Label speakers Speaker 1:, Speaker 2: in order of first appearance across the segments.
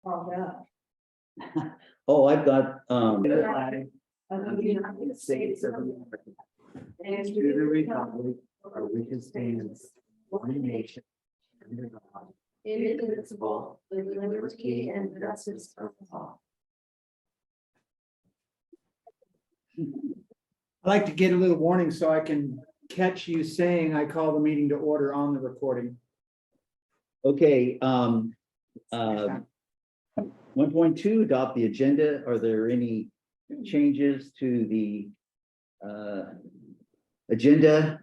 Speaker 1: called up.
Speaker 2: Oh, I've got,
Speaker 1: Of the United States of America. And to the republic for which it stands, one nation, under God, indivisible, with liberty and justice for all.
Speaker 3: I'd like to get a little warning so I can catch you saying I call the meeting to order on the recording.
Speaker 2: okay, 1.2, adopt the agenda. Are there any changes to the agenda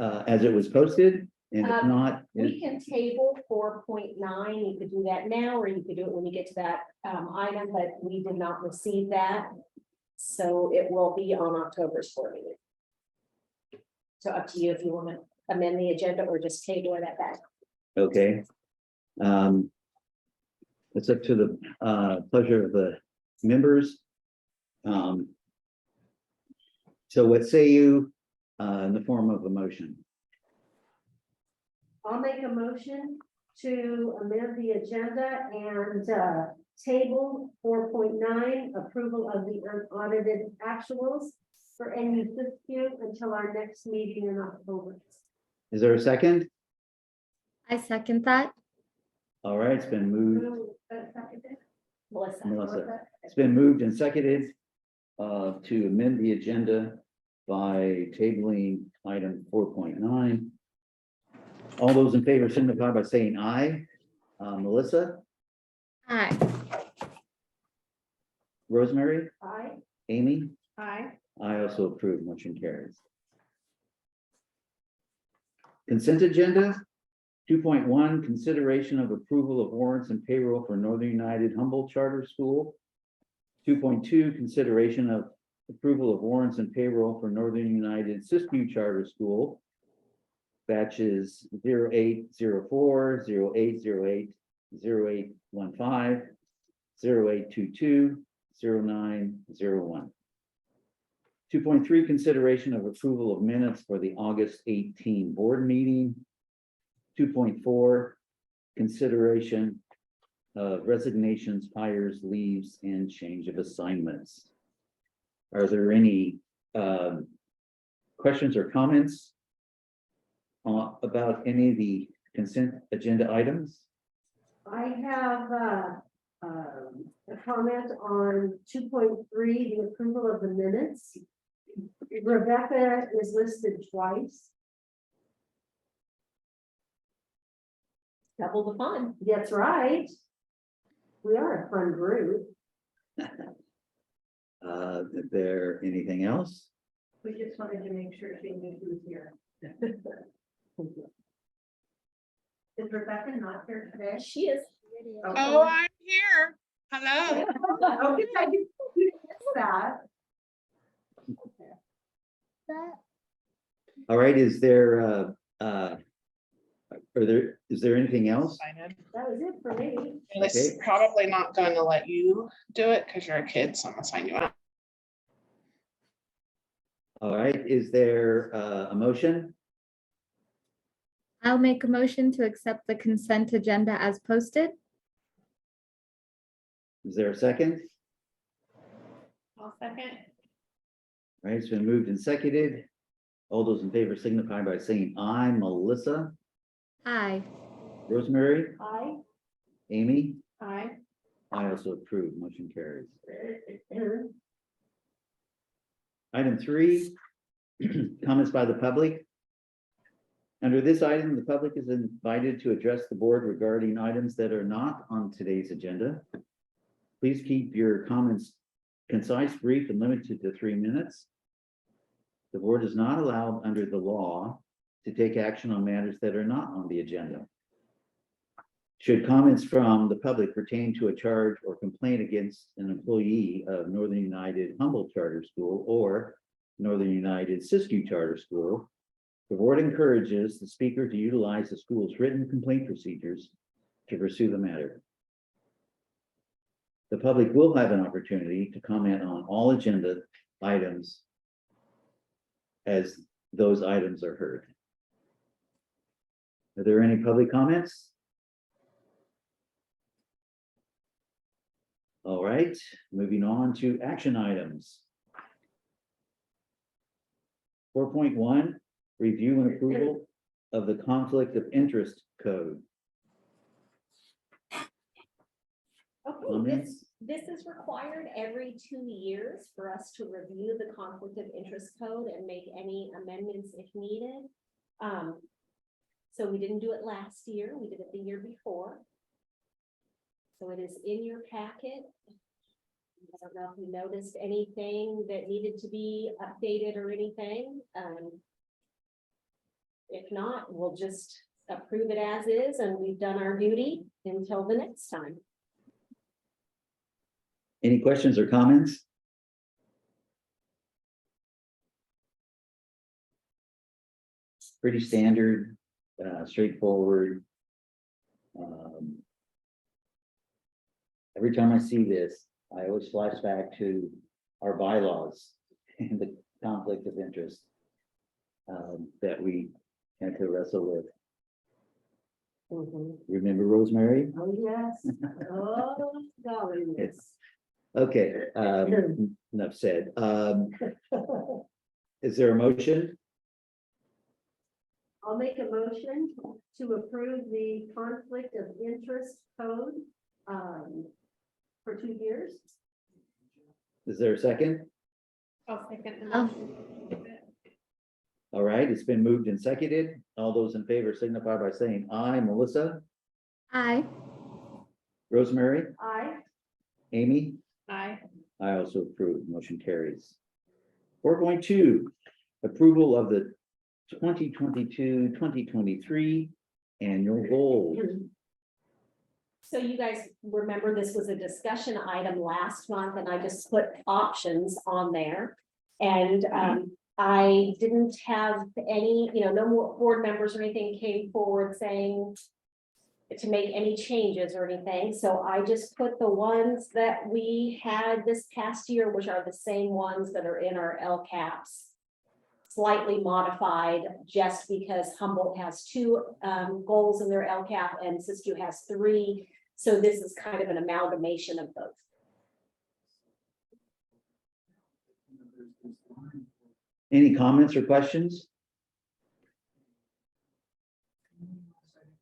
Speaker 2: as it was posted? And if not,
Speaker 4: We can table 4.9, you could do that now, or you could do it when you get to that item, but we did not receive that. So it will be on October's board meeting. So up to you if you want to amend the agenda or just table it at that.
Speaker 2: okay. It's up to the pleasure of the members. So what say you in the form of a motion?
Speaker 1: I'll make a motion to amend the agenda and table 4.9, approval of the unaudited actuals for NUCS until our next meeting in October.
Speaker 2: Is there a second?
Speaker 5: I second that.
Speaker 2: All right, it's been moved.
Speaker 4: Melissa.
Speaker 2: Melissa. It's been moved and seconded to amend the agenda by tabling item 4.9. All those in favor signify by saying aye. Melissa,
Speaker 5: Aye.
Speaker 2: Rosemary,
Speaker 1: Aye.
Speaker 2: Amy,
Speaker 1: Aye.
Speaker 2: I also approve, motion carries. Consent agenda 2.1, consideration of approval of warrants and payroll for Northern United Humboldt Charter School. 2.2, consideration of approval of warrants and payroll for Northern United Siskiyou Charter School. Batches 0804, 0808, 0815, 0822, 0901. 2.3, consideration of approval of minutes for the August 18 board meeting. 2.4, consideration of resignations, hires, leaves, and change of assignments. Are there any questions or comments about any of the consent agenda items?
Speaker 1: I have a comment on 2.3, the approval of the minutes. Rebecca is listed twice.
Speaker 4: Double the fun.
Speaker 1: That's right. We are a fun group.
Speaker 2: Is there anything else?
Speaker 1: We just wanted to make sure she knew who was here. Is Rebecca not here today?
Speaker 4: She is.
Speaker 6: Oh, I'm here. Hello.
Speaker 1: Okay, I didn't miss that.
Speaker 2: All right, is there anything else?
Speaker 1: That was it for me.
Speaker 6: And this is probably not going to let you do it because you're a kid, so I'm gonna sign you out.
Speaker 2: All right, is there a motion?
Speaker 5: I'll make a motion to accept the consent agenda as posted.
Speaker 2: Is there a second?
Speaker 4: I'll second.
Speaker 2: All right, it's been moved and seconded. All those in favor signify by saying aye. Melissa,
Speaker 5: Aye.
Speaker 2: Rosemary,
Speaker 1: Aye.
Speaker 2: Amy,
Speaker 1: Aye.
Speaker 2: I also approve, motion carries. Item 3, comments by the public. Under this item, the public is invited to address the board regarding items that are not on today's agenda. Please keep your comments concise, brief, and limited to 3 minutes. The board is not allowed under the law to take action on matters that are not on the agenda. Should comments from the public pertain to a charge or complaint against an employee of Northern United Humboldt Charter School or Northern United Siskiyou Charter School, the board encourages the speaker to utilize the school's written complaint procedures to pursue the matter. The public will have an opportunity to comment on all agenda items as those items are heard. Are there any public comments? All right, moving on to action items. 4.1, review and approval of the conflict of interest code.
Speaker 4: Okay,
Speaker 2: Comments?
Speaker 4: this is required every 2 years for us to review the conflict of interest code and make any amendments if needed. So we didn't do it last year, we did it the year before. So it is in your packet. I don't know if you noticed anything that needed to be updated or anything. If not, we'll just approve it as is, and we've done our duty until the next time.
Speaker 2: Any questions or comments? Pretty standard, straightforward. Every time I see this, I always flash back to our bylaws and the conflict of interest that we had to wrestle with. Remember Rosemary?
Speaker 4: Oh, yes. Oh, golly, yes.
Speaker 2: Okay, enough said. Is there a motion?
Speaker 4: I'll make a motion to approve the conflict of interest code for 2 years.
Speaker 2: Is there a second?
Speaker 6: I'll second the
Speaker 5: Oh.
Speaker 6: motion.
Speaker 2: All right, it's been moved and seconded. All those in favor signify by saying aye. Melissa,
Speaker 5: Aye.
Speaker 2: Rosemary,
Speaker 4: Aye.
Speaker 2: Amy,
Speaker 6: Aye.
Speaker 2: I also approve. Motion carries. 4.2, approval of the 2022-2023 annual goals.
Speaker 4: So you guys remember this was a discussion item last month, and I just put options on there. And I didn't have any, no more board members or anything came forward saying to make any changes or anything. So I just put the ones that we had this past year, which are the same ones that are in our LCAPs. Slightly modified just because Humboldt has 2 goals in their LCAP and Siskiyou has 3. So this is kind of an amalgamation of both.
Speaker 2: Any comments or questions?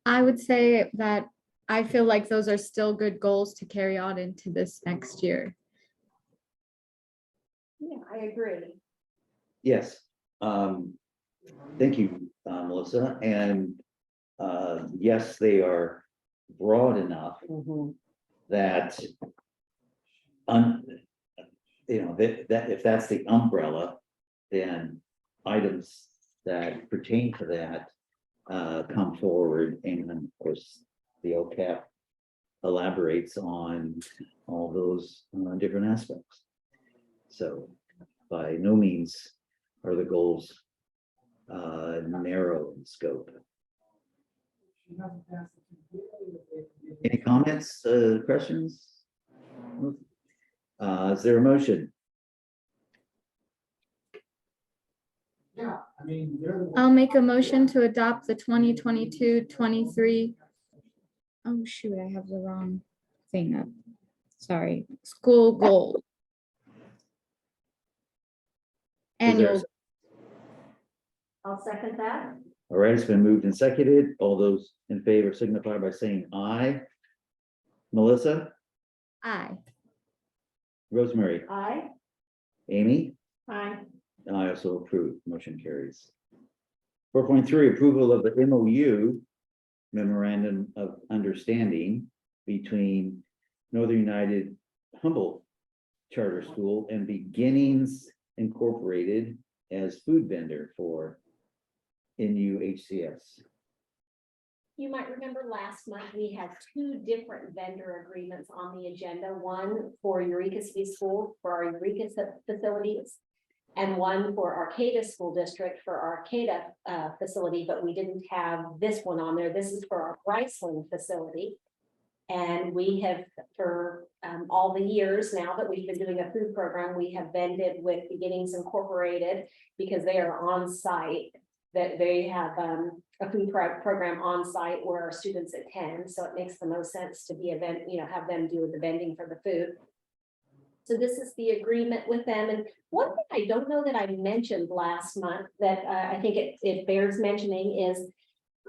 Speaker 5: I would say that I feel like those are still good goals to carry on into this next year.
Speaker 4: Yeah, I agree.
Speaker 2: Yes. Thank you, Melissa. And yes, they are broad enough that that if that's the umbrella, then items that pertain to that come forward, and of course, the OCAP elaborates on all those different aspects. So by no means are the goals narrow in scope. Any comments, questions? Is there a motion?
Speaker 3: Yeah, I mean, they're.
Speaker 5: I'll make a motion to adopt the 2022-23. Oh, shoot, I have the wrong thing up. Sorry, school goal.
Speaker 2: Is there a
Speaker 5: Annual.
Speaker 4: I'll second that.
Speaker 2: All right, it's been moved and seconded. All those in favor signify by saying aye. Melissa,
Speaker 5: Aye.
Speaker 2: Rosemary,
Speaker 4: Aye.
Speaker 2: Amy,
Speaker 4: Aye.
Speaker 2: I also approve. Motion carries. 4.3, approval of the MOU, Memorandum of Understanding between Northern United Humboldt Charter School and Beginnings Incorporated as food vendor for NUCS.
Speaker 4: You might remember last month, we had 2 different vendor agreements on the agenda, one for Eureka City School for our Eureka facilities, and one for Arcata School District for our Arcata facility, but we didn't have this one on there. This is for our Bryceland facility. And we have, for all the years now that we've been doing a food program, we have vended with Beginnings Incorporated because they are on site, that they have a food program on site where our students attend. So it makes the most sense to be have them do the vending for the food. So this is the agreement with them. And one thing I don't know that I mentioned last month that I think it bears mentioning is,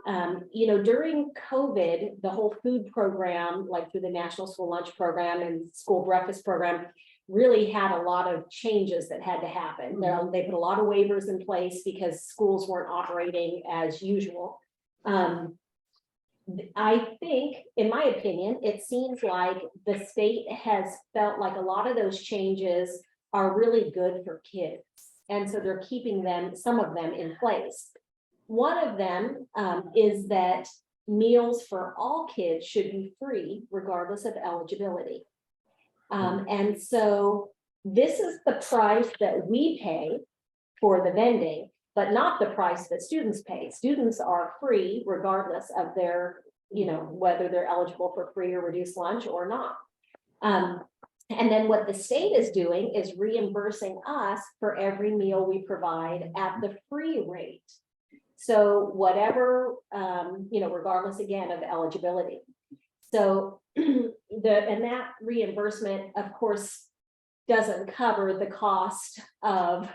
Speaker 4: during COVID, the whole food program, like through the National School Lunch Program and School Breakfast Program, really had a lot of changes that had to happen. They put a lot of waivers in place because schools weren't operating as usual. I think, in my opinion, it seems like the state has felt like a lot of those changes are really good for kids. And so they're keeping some of them in place. One of them is that meals for all kids should be free regardless of eligibility. And so this is the price that we pay for the vending, but not the price that students pay. Students are free regardless of their, whether they're eligible for free or reduced lunch or not. And then what the state is doing is reimbursing us for every meal we provide at the free rate. So whatever, regardless again of eligibility. So and that reimbursement, of course, doesn't cover the cost of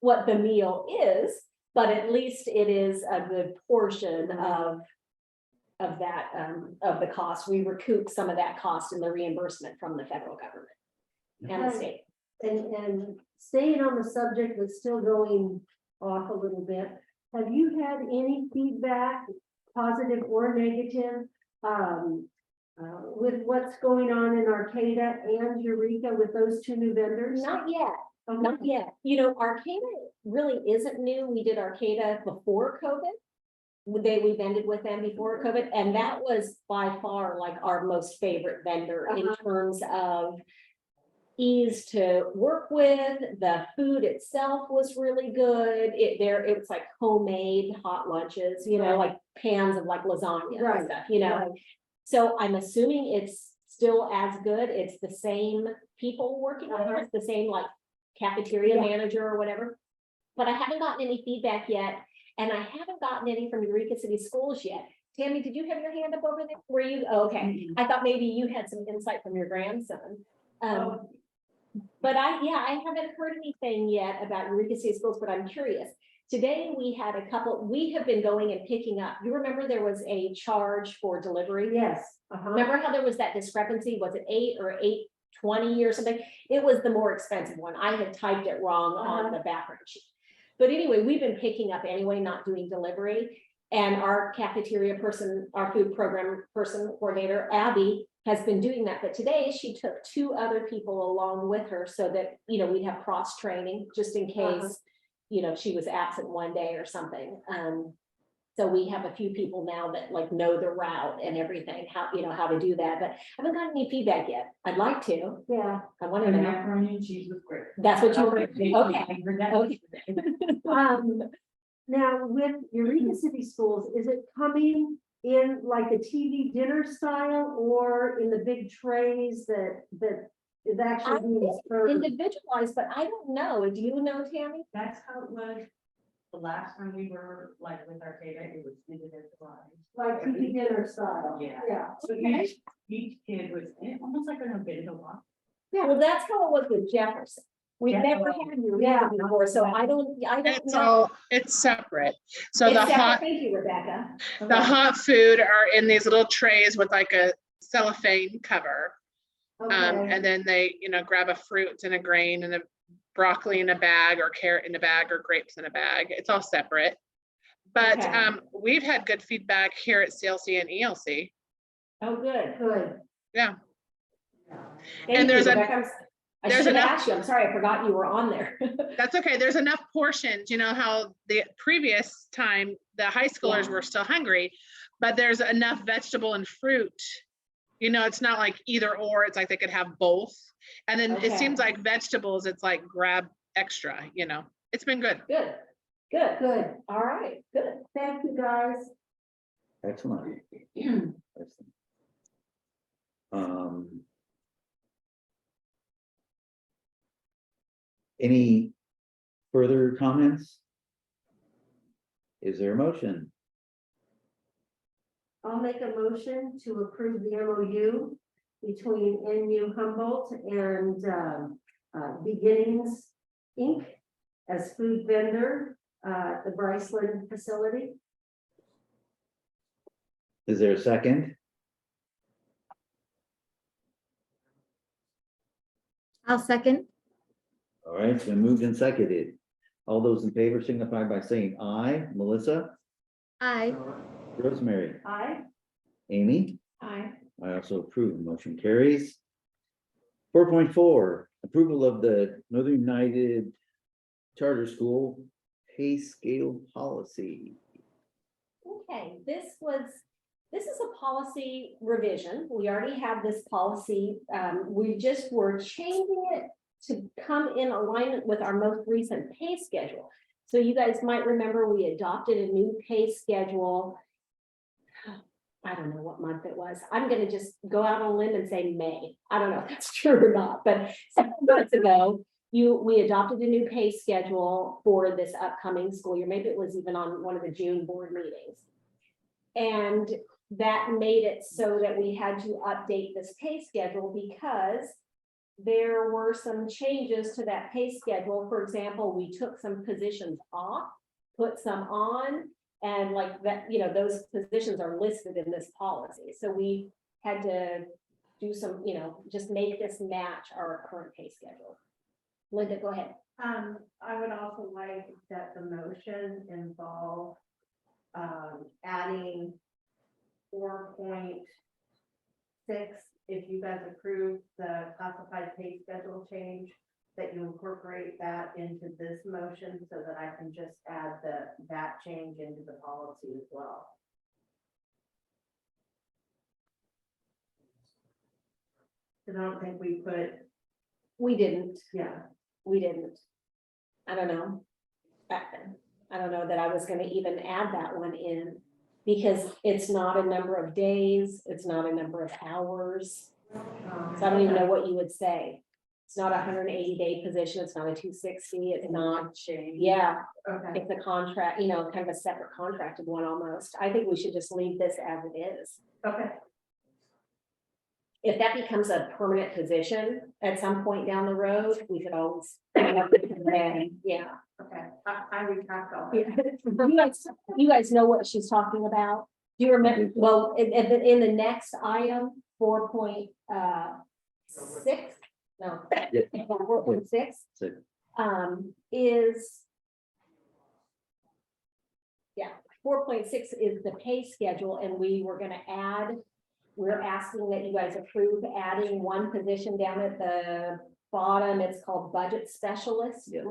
Speaker 4: what the meal is, but at least it is a good portion of that, of the cost. We recoup some of that cost in the reimbursement from the federal government and the state.
Speaker 7: And staying on the subject, but still going off a little bit, have you had any feedback, positive or negative, with what's going on in Arcata and Eureka with those two new vendors?
Speaker 4: Not yet.
Speaker 7: Okay.
Speaker 4: Not yet. Arcata really isn't new. We did Arcata before COVID. We vended with them before COVID, and that was by far like our most favorite vendor in terms of ease to work with. The food itself was really good. It was like homemade hot lunches, like pans of like lasagna and stuff,
Speaker 7: Right.
Speaker 4: So I'm assuming it's still as good. It's the same people working there. It's the same like cafeteria manager or whatever. But I haven't gotten any feedback yet. And I haven't gotten any from Eureka City Schools yet. Tammy, did you have your hand up over there? Were you? Oh, okay. I thought maybe you had some insight from your grandson. But I haven't heard anything yet about Eureka City Schools, but I'm curious. Today we had we have been going and picking up. You remember there was a charge for delivery?
Speaker 7: Yes.
Speaker 4: Remember how there was that discrepancy? Was it $8 or $8.20 or something? It was the more expensive one. I had typed it wrong on the background sheet. But anyway, we've been picking up anyway, not doing delivery. And our cafeteria person, our food program person, coordinator, Abby, has been doing that. But today she took 2 other people along with her so that, we'd have cross training just in case, she was absent one day or something. So we have a few people now that like know the route and everything, how to do that, but I haven't gotten any feedback yet. I'd like to.
Speaker 7: Yeah.
Speaker 4: I want to know.
Speaker 8: Macaroni and cheese was great.
Speaker 4: That's what you were, okay.
Speaker 7: Now with Eureka City Schools, is it coming in like a TV dinner style or in the big trays that is actually being served?
Speaker 4: Individualized, but I don't know. Do you know, Tammy?
Speaker 8: That's how it was the last time we were like with Arcata, it was individualized.
Speaker 7: Like TV dinner style?
Speaker 8: Yeah.
Speaker 7: Yeah.
Speaker 8: So each kid was almost like an individual.
Speaker 4: Well, that's how it was with Jefferson. We've never had Eureka before, so I don't know.
Speaker 6: It's separate. So
Speaker 4: It's
Speaker 6: the
Speaker 4: separate.
Speaker 6: hot,
Speaker 4: Thank you, Rebecca.
Speaker 6: the hot food are in these little trays with like a cellophane cover. And then they, grab a fruit and a grain and a broccoli in a bag or carrot in a bag or grapes in a bag. It's all separate. But
Speaker 4: Okay.
Speaker 6: We've had good feedback here at CLC and ELC.
Speaker 4: Oh, good.
Speaker 7: Good.
Speaker 6: Yeah.
Speaker 4: Thank
Speaker 6: And
Speaker 4: you,
Speaker 6: there's
Speaker 4: Rebecca. I
Speaker 6: there's
Speaker 4: should have
Speaker 6: enough-
Speaker 4: asked you. I'm sorry, I forgot you were on there.
Speaker 6: That's okay. There's enough portions, how the previous time the high schoolers
Speaker 4: Yeah.
Speaker 6: were still hungry, but there's enough vegetable and fruit. It's not like either or, it's like they could have both. And then it
Speaker 4: Okay.
Speaker 6: seems like vegetables, it's like grab extra, it's been good.
Speaker 4: Good, good.
Speaker 7: Good.
Speaker 4: All right, good.
Speaker 7: Thank you, guys.
Speaker 2: Excellent. Excellent. Any further comments? Is there a motion?
Speaker 7: I'll make a motion to approve the MOU between NU Humboldt and Beginnings Inc. as food vendor at the Bryceland facility.
Speaker 2: Is there a second?
Speaker 5: I'll second.
Speaker 2: All right, it's been moved and seconded. All those in favor signify by saying aye. Melissa,
Speaker 5: Aye.
Speaker 2: Rosemary,
Speaker 7: Aye.
Speaker 2: Amy,
Speaker 4: Aye.
Speaker 2: I also approve. Motion carries. 4.4, approval of the Northern United Charter School pay scale policy.
Speaker 4: Okay, this is a policy revision. We already have this policy. We just were changing it to come in alignment with our most recent pay schedule. So you guys might remember we adopted a new pay schedule. I don't know what month it was. I'm gonna just go out on a limb and say May. I don't know if that's true or not, but 7 months ago, we adopted a new pay schedule for this upcoming school year. Maybe it was even on one of the June board meetings. And that made it so that we had to update this pay schedule because there were some changes to that pay schedule. For example, we took some positions off, put some on, and like that, those positions are listed in this policy. So we had to do some, just make this match our current pay schedule. Linda, go ahead.
Speaker 8: I would also like that the motion involve adding 4.6, if you guys approve the classified pay schedule change, that you incorporate that into this motion so that I can just add that change into the policy as well. I don't think we put,
Speaker 4: We didn't.
Speaker 8: yeah.
Speaker 4: We didn't. I don't know. I don't know that I was gonna even add that one in because it's not a number of days, it's not a number of hours. So I don't even know what you would say. It's not a 180-day position, it's not a 260, it's not,
Speaker 8: change.
Speaker 4: yeah,
Speaker 8: Okay.
Speaker 4: it's a contract, kind of a separate contracted one almost. I think we should just leave this as it is.
Speaker 8: Okay.
Speaker 4: If that becomes a permanent position at some point down the road, we could always. Yeah.
Speaker 8: Okay. I retract all
Speaker 4: Yeah.
Speaker 8: that.
Speaker 4: You guys know what she's talking about? Do you remember? Well, in the next item, 4.6. No.
Speaker 2: Yeah.
Speaker 4: 4.6
Speaker 2: So,
Speaker 4: is. Yeah, 4.6 is the pay schedule, and we were gonna add. We're asking that you guys approve adding one position down at the bottom. It's called budget specialist.
Speaker 2: Yeah.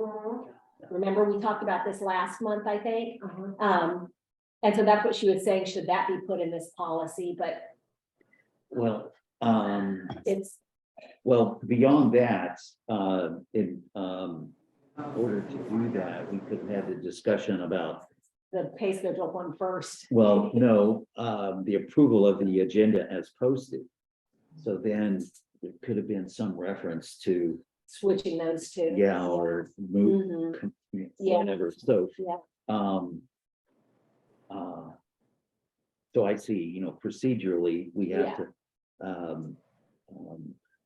Speaker 4: Remember, we talked about this last month, I think. And so that's what she was saying, should that be put in this policy, but
Speaker 2: well,
Speaker 4: it's,
Speaker 2: beyond that, in order to do that, we could have a discussion about,
Speaker 4: the pay schedule one first.
Speaker 2: well, no, the approval of the agenda as posted. So then there could have been some reference to,
Speaker 4: Switching those two.
Speaker 2: yeah, or move,
Speaker 4: Mhm. Yeah.
Speaker 2: whatever, so.
Speaker 4: Yeah.
Speaker 2: So I see, procedurally, we have
Speaker 4: Yeah.
Speaker 2: to,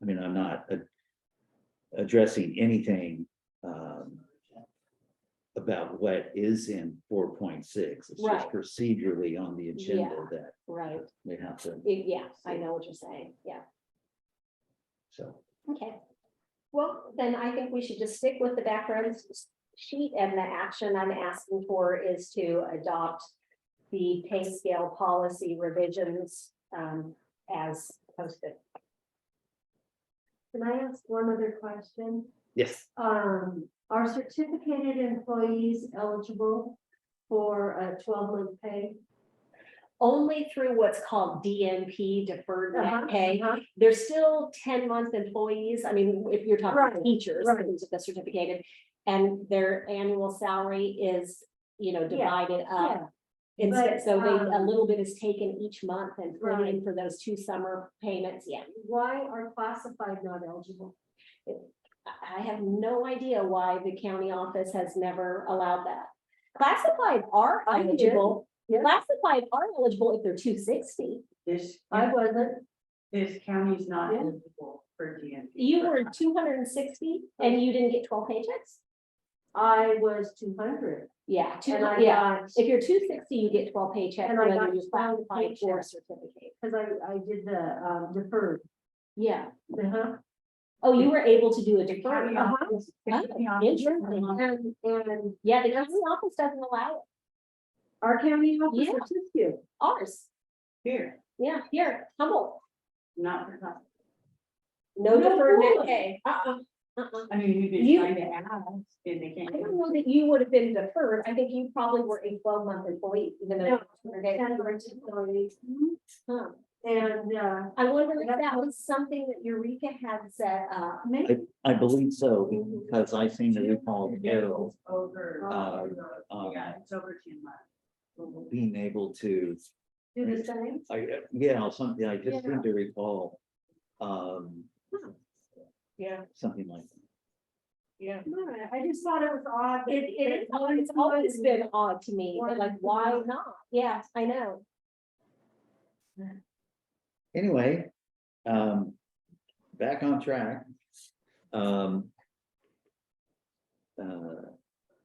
Speaker 2: I mean, I'm not addressing anything, about what is in 4.6. It's just
Speaker 4: Right.
Speaker 2: procedurally on the agenda that
Speaker 4: Right,
Speaker 2: we have to,
Speaker 4: yeah, I know what you're saying, yeah,
Speaker 2: so.
Speaker 4: okay. Well, then I think we should just stick with the background sheet, and the action I'm asking for is to adopt the pay scale policy revisions as posted.
Speaker 7: Can I ask one other question?
Speaker 2: Yes,
Speaker 7: Are certificated employees eligible for a 12-month pay?
Speaker 4: Only through what's called DNP, deferred
Speaker 7: Uh-huh,
Speaker 4: net pay.
Speaker 7: uh-huh.
Speaker 4: They're still 10-month employees. I mean, if you're talking
Speaker 7: Right,
Speaker 4: teachers,
Speaker 7: right.
Speaker 4: the certificated, and their annual salary is, divided up. Instead,
Speaker 7: But,
Speaker 4: so a little bit is taken each month and put in
Speaker 7: Right.
Speaker 4: for those 2 summer payments, yeah.
Speaker 7: Why are classified not eligible?
Speaker 4: I have no idea why the county office has never allowed that. Classified are
Speaker 7: I did.
Speaker 4: eligible,
Speaker 7: Yeah.
Speaker 4: classified are eligible if they're 260.
Speaker 8: Is,
Speaker 7: I wasn't.
Speaker 9: This county's not
Speaker 7: Yeah.
Speaker 9: eligible for DMV.
Speaker 4: You were 260 and you didn't get 12 paychecks?
Speaker 7: I was 200.
Speaker 4: Yeah,
Speaker 7: And I
Speaker 4: yeah.
Speaker 7: got,
Speaker 4: If you're 260, you get 12 paychecks.
Speaker 7: And I
Speaker 4: whether
Speaker 7: got
Speaker 4: you qualify
Speaker 7: 12
Speaker 4: for a
Speaker 7: paychecks.
Speaker 4: certificate.
Speaker 7: because I did the deferred.
Speaker 4: Yeah.
Speaker 7: Uh-huh.
Speaker 4: Oh, you were able to do a
Speaker 9: The
Speaker 4: deferred.
Speaker 9: county
Speaker 7: Uh-huh.
Speaker 9: office- the
Speaker 4: Oh,
Speaker 9: county office-
Speaker 4: interesting.
Speaker 7: And
Speaker 4: Yeah, the county office doesn't allow it.
Speaker 7: our county office
Speaker 4: Yeah.
Speaker 7: assists you.
Speaker 4: Ours.
Speaker 9: Here,
Speaker 4: Yeah, here, Humboldt.
Speaker 9: not for us.
Speaker 4: No
Speaker 7: No
Speaker 4: deferred net
Speaker 7: way.
Speaker 4: pay.
Speaker 9: I mean, we've been
Speaker 4: You-
Speaker 9: trying to ask, and they
Speaker 4: I
Speaker 9: can't.
Speaker 4: don't know that you would have been deferred. I think you probably were a 12-month employee, even though.
Speaker 7: No.
Speaker 4: Okay. Huh.
Speaker 7: And,
Speaker 4: I wonder if that was something that Eureka had set up.
Speaker 7: maybe,
Speaker 2: I believe so, because I seem to recall Carol
Speaker 9: Over. Yeah, it's over 2 months.
Speaker 2: being able to,
Speaker 7: do the same.
Speaker 2: yeah, something, I just
Speaker 7: Yeah.
Speaker 2: seem to recall.
Speaker 4: Yeah.
Speaker 2: Something like that.
Speaker 4: Yeah.
Speaker 7: No, I just thought it was odd. that
Speaker 4: It's always been odd to me, but like, why not? Yeah, I know.
Speaker 2: Anyway, back on track.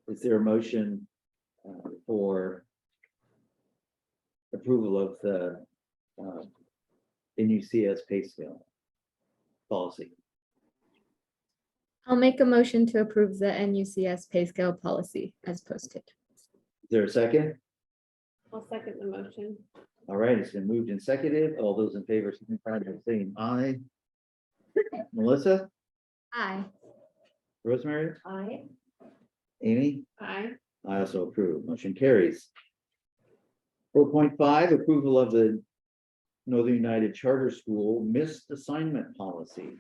Speaker 2: Is there a motion for approval of the NUCS pay scale policy?
Speaker 5: I'll make a motion to approve the NUCS pay scale policy as posted.
Speaker 2: Is there a second?
Speaker 4: I'll second the motion.
Speaker 2: All right, it's been moved and seconded. All those in favor, signify by saying aye. Melissa,
Speaker 5: Aye.
Speaker 2: Rosemary,
Speaker 7: I,
Speaker 2: Amy?
Speaker 4: Aye.
Speaker 2: I also approve. Motion carries. 4.5, approval of the Northern United Charter School missed assignment policy.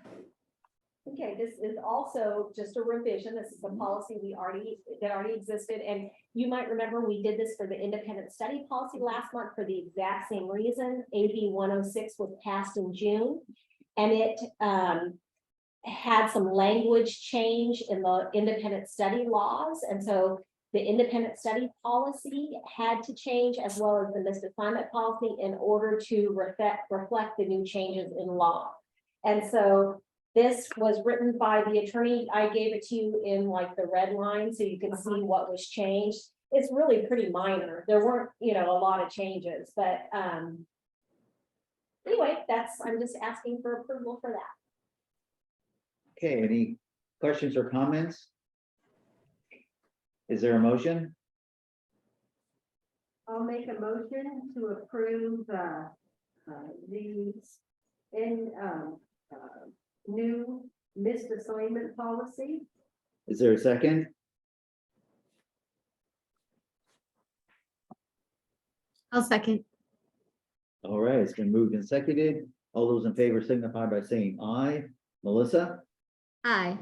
Speaker 4: Okay, this is also just a revision. This is a policy that already existed, and you might remember we did this for the independent study policy last month for the exact same reason. AB 106 was passed in June, and it had some language change in the independent study laws, and so the independent study policy had to change as well as the missed assignment policy in order to reflect the new changes in law. And so this was written by the attorney. I gave it to you in like the red line, so you can see what was changed. It's really pretty minor. There weren't, a lot of changes, but anyway, I'm just asking for approval for that.
Speaker 2: Okay, any questions or comments? Is there a motion?
Speaker 7: I'll make a motion to approve, new missed assignment policy.
Speaker 2: Is there a second?
Speaker 5: I'll second.
Speaker 2: All right, it's been moved and seconded. All those in favor signify by saying aye. Melissa,
Speaker 5: Aye.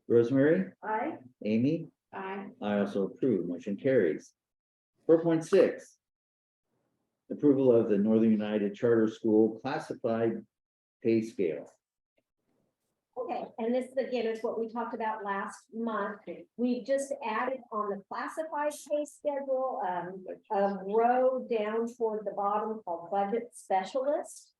Speaker 2: Rosemary,
Speaker 7: I,
Speaker 2: Amy?
Speaker 4: Aye.
Speaker 2: I also approve. Motion carries. 4.6. Approval of the Northern United Charter School classified pay scale.
Speaker 4: Okay, and this again is what we talked about last month. We've just added on the classified pay schedule, a row down toward the bottom called budget specialist.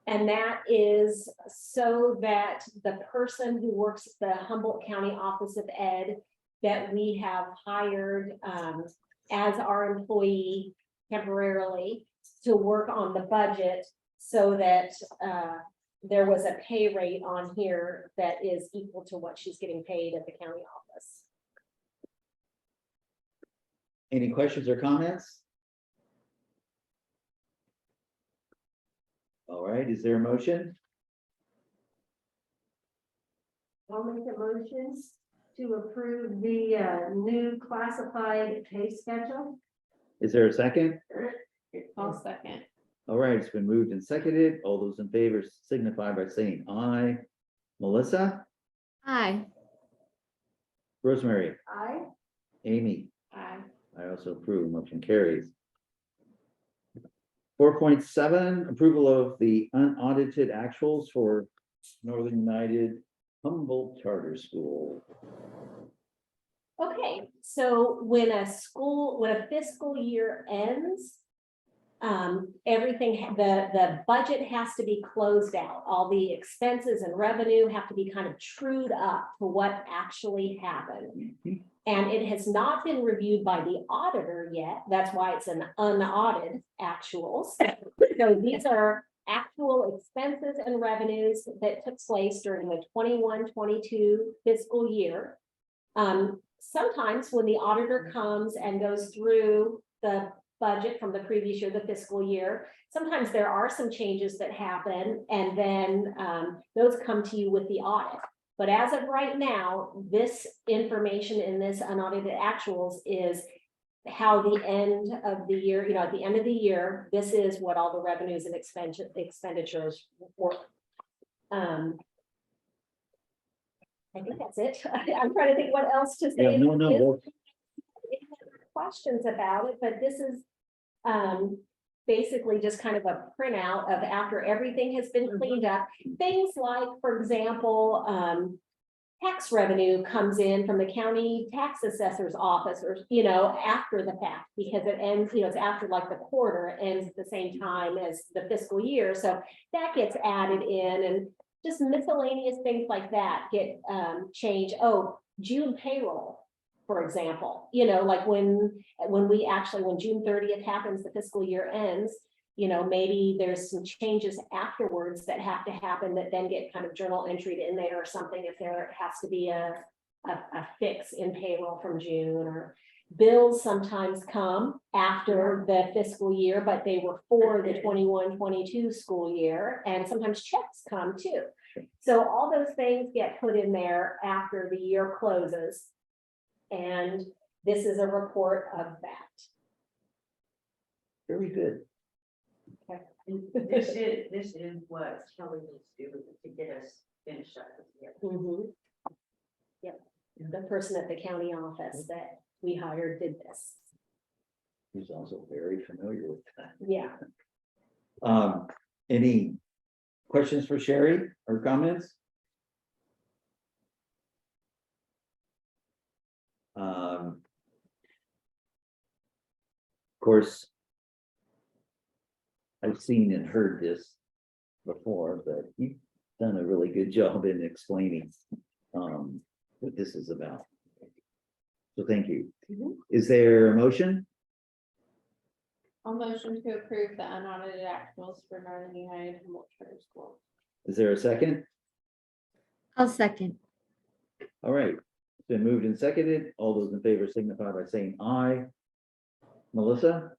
Speaker 4: And that is so that the person who works at the Humboldt County Office of Ed that we have hired as our employee temporarily to work on the budget so that there was a pay rate on here that is equal to what she's getting paid at the county office.
Speaker 2: Any questions or comments? All right, is there a motion?
Speaker 7: I'll make a motion to approve the new classified pay schedule.
Speaker 2: Is there a second?
Speaker 4: I'll second.
Speaker 2: All right, it's been moved and seconded. All those in favor signify by saying aye. Melissa,
Speaker 5: Aye.
Speaker 2: Rosemary,
Speaker 7: I,
Speaker 2: Amy,
Speaker 4: Aye.
Speaker 2: I also approve. Motion carries. 4.7, approval of the unaudited actuals for Northern United Humboldt Charter School.
Speaker 4: Okay, so when a fiscal year ends, everything, the budget has to be closed out. All the expenses and revenue have to be kind of trued up to what actually happened. And it has not been reviewed by the auditor yet. That's why it's an unaudited actuals. So these are actual expenses and revenues that took place during the 21-22 fiscal year. Sometimes when the auditor comes and goes through the budget from the previous year, the fiscal year, sometimes there are some changes that happen, and then those come to you with the audit. But as of right now, this information in this unaudited actuals is how the end of the year, at the end of the year, this is what all the revenues and expenditures were. I think that's it. I'm trying to think what else to say.
Speaker 2: Yeah, no.
Speaker 4: Questions about it, but this is basically just kind of a printout of after everything has been cleaned up. Things like, for example, tax revenue comes in from the county tax assessor's office, or after the fact, because it ends, it's after like the quarter, it ends at the same time as the fiscal year, so that gets added in, and just miscellaneous things like that get changed. Oh, June payroll, for example, like when June 30th happens, the fiscal year ends, maybe there's some changes afterwards that have to happen that then get kind of journal entered in there or something, if there has to be a fix in payroll from June. Or bills sometimes come after the fiscal year, but they were for the 21-22 school year, and sometimes checks come too. So all those things get put in there after the year closes. And this is a report of that.
Speaker 2: Very good.
Speaker 9: This is what Kelly needs to do to get us finished up with here.
Speaker 4: Mhm. Yep, the person at the county office that we hired did this.
Speaker 2: He's also very familiar with that.
Speaker 4: Yeah.
Speaker 2: Any questions for Sherry or comments? Of course, I've seen and heard this before, but you've done a really good job in explaining what this is about. So thank you.
Speaker 4: Mhm.
Speaker 2: Is there a motion?
Speaker 5: I'll motion to approve the unaudited actuals for Northern United Humboldt Charter School.
Speaker 2: Is there a second?
Speaker 5: I'll second.
Speaker 2: All right, it's been moved and seconded. All those in favor signify by saying aye. Melissa,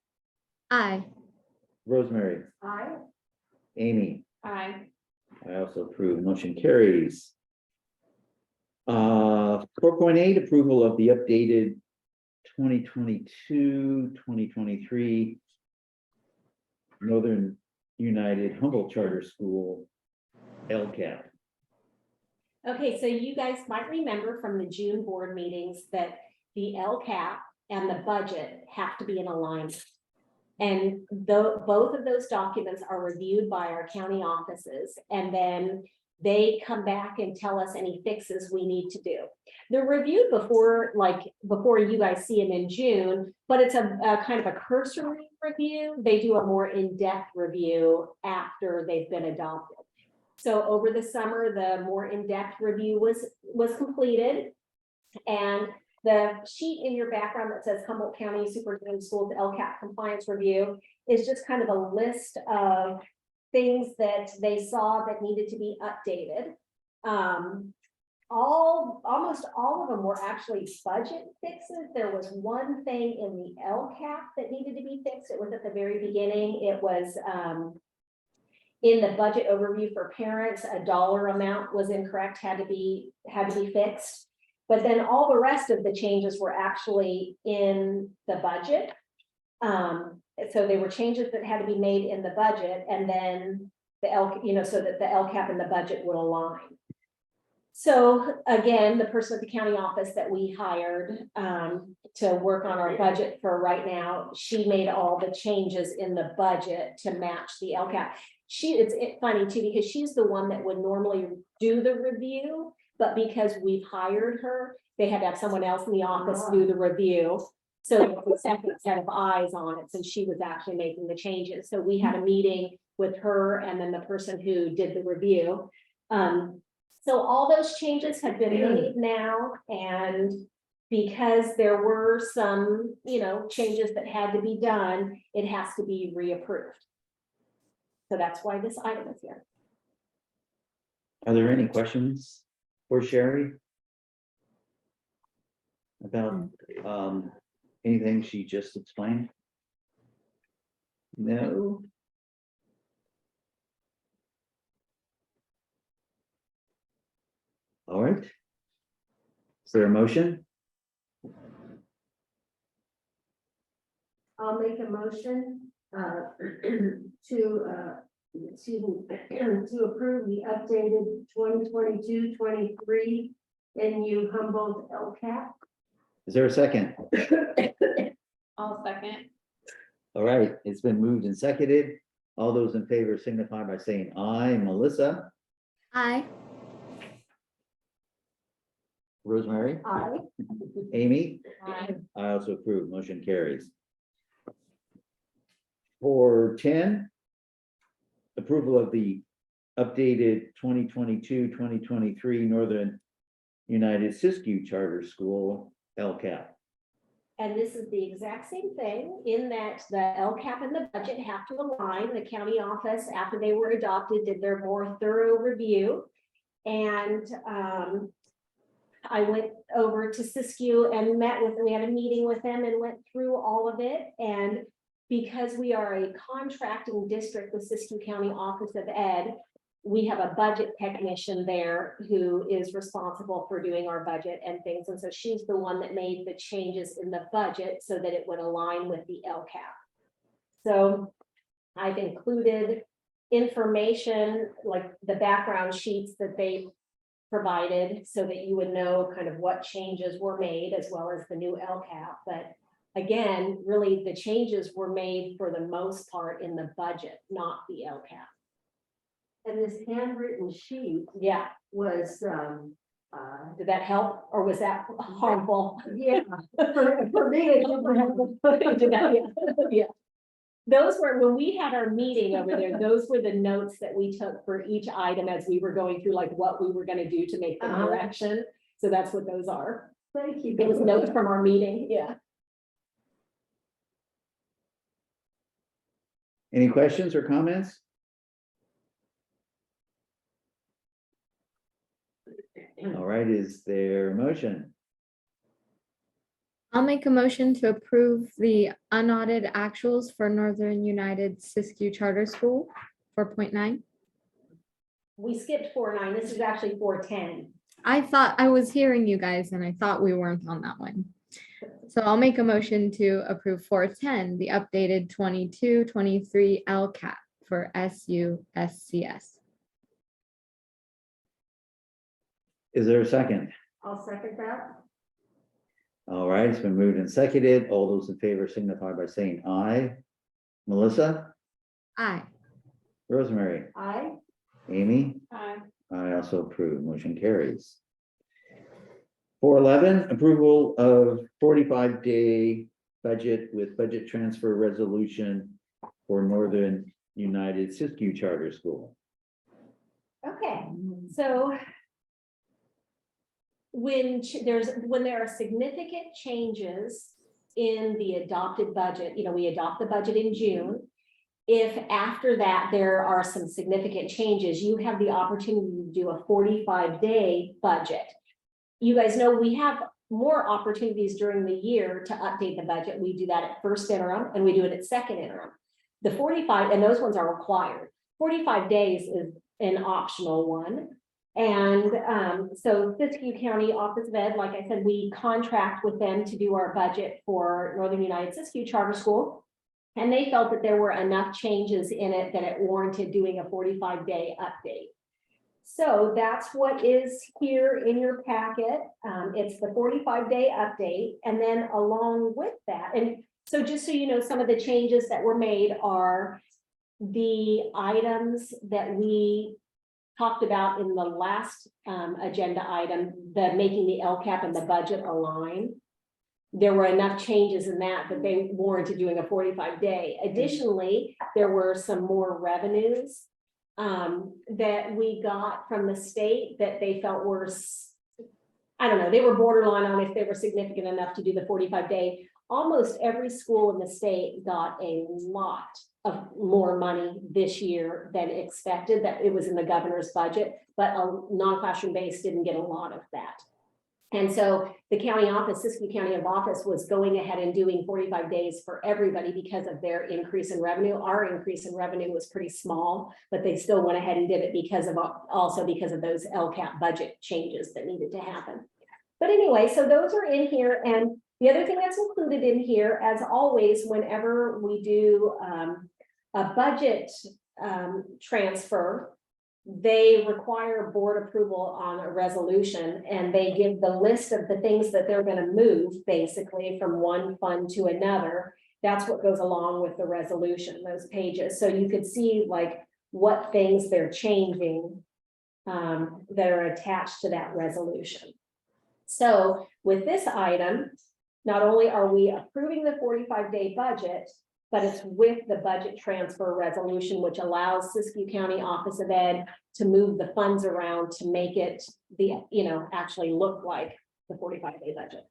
Speaker 5: Aye.
Speaker 2: Rosemary,
Speaker 7: Aye.
Speaker 2: Amy,
Speaker 5: Aye.
Speaker 2: I also approve. Motion carries. 4.8, approval of the updated 2022-2023 Northern United Humboldt Charter School LCAP.
Speaker 4: Okay, so you guys might remember from the June board meetings that the LCAP and the budget have to be in alignment. And both of those documents are reviewed by our county offices, and then they come back and tell us any fixes we need to do. They're reviewed before you guys see them in June, but it's a kind of a cursory review. They do a more in-depth review after they've been adopted. So over the summer, the more in-depth review was completed, and the sheet in your background that says Humboldt County Superintendent Schools LCAP Compliance Review is just kind of a list of things that they saw that needed to be updated. Almost all of them were actually budget fixes. There was one thing in the LCAP that needed to be fixed. It was at the very beginning. It was in the budget overview for parents, a dollar amount was incorrect, had to be fixed. But then all the rest of the changes were actually in the budget. So they were changes that had to be made in the budget, and then the so that the LCAP and the budget would align. So again, the person at the county office that we hired to work on our budget for right now, she made all the changes in the budget to match the LCAP. It's funny too, because she's the one that would normally do the review, but because we've hired her, they had to have someone else in the office do the review. So there was a second set of eyes on it, since she was actually making the changes. So we had a meeting with her and then the person who did the review. So all those changes have been made now, and because there were some, changes that had to be done, it has to be reapproved. So that's why this item is here.
Speaker 2: Are there any questions for Sherry? About anything she just explained? No? All right. Is there a motion?
Speaker 7: I'll make a motion, to, excuse me, to approve the updated 2022-23 NU Humboldt LCAP.
Speaker 2: Is there a second?
Speaker 5: I'll second.
Speaker 2: All right, it's been moved and seconded. All those in favor signify by saying aye. Melissa,
Speaker 5: Aye.
Speaker 2: Rosemary,
Speaker 7: Aye.
Speaker 2: Amy,
Speaker 4: Aye.
Speaker 2: I also approve. Motion carries. For 10, approval of the updated 2022-2023 Northern United Siskiyou Charter School LCAP.
Speaker 4: And this is the exact same thing in that the LCAP and the budget have to align. The county office, after they were adopted, did their more thorough review. And I went over to Siskiyou and we had a meeting with them and went through all of it. And because we are a contracting district with Siskiyou County Office of Ed, we have a budget technician there who is responsible for doing our budget and things. And so she's the one that made the changes in the budget so that it would align with the LCAP. So I've included information like the background sheets that they provided so that you would know kind of what changes were made as well as the new LCAP. But again, really the changes were made for the most part in the budget, not the LCAP.
Speaker 7: And this handwritten sheet
Speaker 4: Yeah.
Speaker 7: was,
Speaker 4: Did that help or was that harmful?
Speaker 7: yeah, for me, it
Speaker 4: Did that- yeah. Those were, when we had our meeting over there, those were the notes that we took for each item as we were going through like what we were gonna do to make the correction. So that's what those are.
Speaker 7: Thank you.
Speaker 4: It was notes from our meeting, yeah.
Speaker 2: Any questions or comments? All right, is there a motion?
Speaker 5: I'll make a motion to approve the unaudited actuals for Northern United Siskiyou Charter School, 4.9.
Speaker 4: We skipped 4.9. This is actually 4.10.
Speaker 5: I thought I was hearing you guys and I thought we weren't on that one. So I'll make a motion to approve 4.10, the updated 22-23 LCAP for SUSCS.
Speaker 2: Is there a second?
Speaker 7: I'll second that.
Speaker 2: All right, it's been moved and seconded. All those in favor signify by saying aye. Melissa,
Speaker 5: Aye.
Speaker 2: Rosemary,
Speaker 7: Aye.
Speaker 2: Amy,
Speaker 4: Aye.
Speaker 2: I also approve. Motion carries. 4.11, approval of 45-day budget with budget transfer resolution for Northern United Siskiyou Charter School.
Speaker 4: Okay, so when there are significant changes in the adopted budget, we adopt the budget in June. If after that there are some significant changes, you have the opportunity to do a 45-day budget. You guys know we have more opportunities during the year to update the budget. We do that at first interim and we do it at second interim. The 45, and those ones are required. 45 days is an optional one. And so Siskiyou County Office of Ed, like I said, we contract with them to do our budget for Northern United Siskiyou Charter School. And they felt that there were enough changes in it that it warranted doing a 45-day update. So that's what is here in your packet. It's the 45-day update. And then along with that, and so just so you know, some of the changes that were made are the items that we talked about in the last agenda item, the making the LCAP and the budget align. there were enough changes in that they warranted doing a 45-day. Additionally, there were some more revenues that we got from the state that they felt were, I don't know, they were borderline on if they were significant enough to do the 45-day. Almost every school in the state got a lot of more money this year than expected, that it was in the governor's budget, but a non-classroom base didn't get a lot of that. And so the county office, Siskiyou County office, was going ahead and doing 45 days for everybody because of their increase in revenue. Our increase in revenue was pretty small, but they still went ahead and did it because of, also because of those LCAP budget changes that needed to happen. But anyway, so those are in here. And the other thing that's included in here, as always, whenever we do a budget transfer, they require board approval on a resolution, and they give the list of the things that they're going to move basically from one fund to another. That's what goes along with the resolution, those pages. So you could see like what things they're changing that are attached to that resolution. So with this item, not only are we approving the 45-day budget, but it's with the budget transfer resolution, which allows Siskiyou County Office of Ed to move the funds around to make it actually look like the 45-day budget.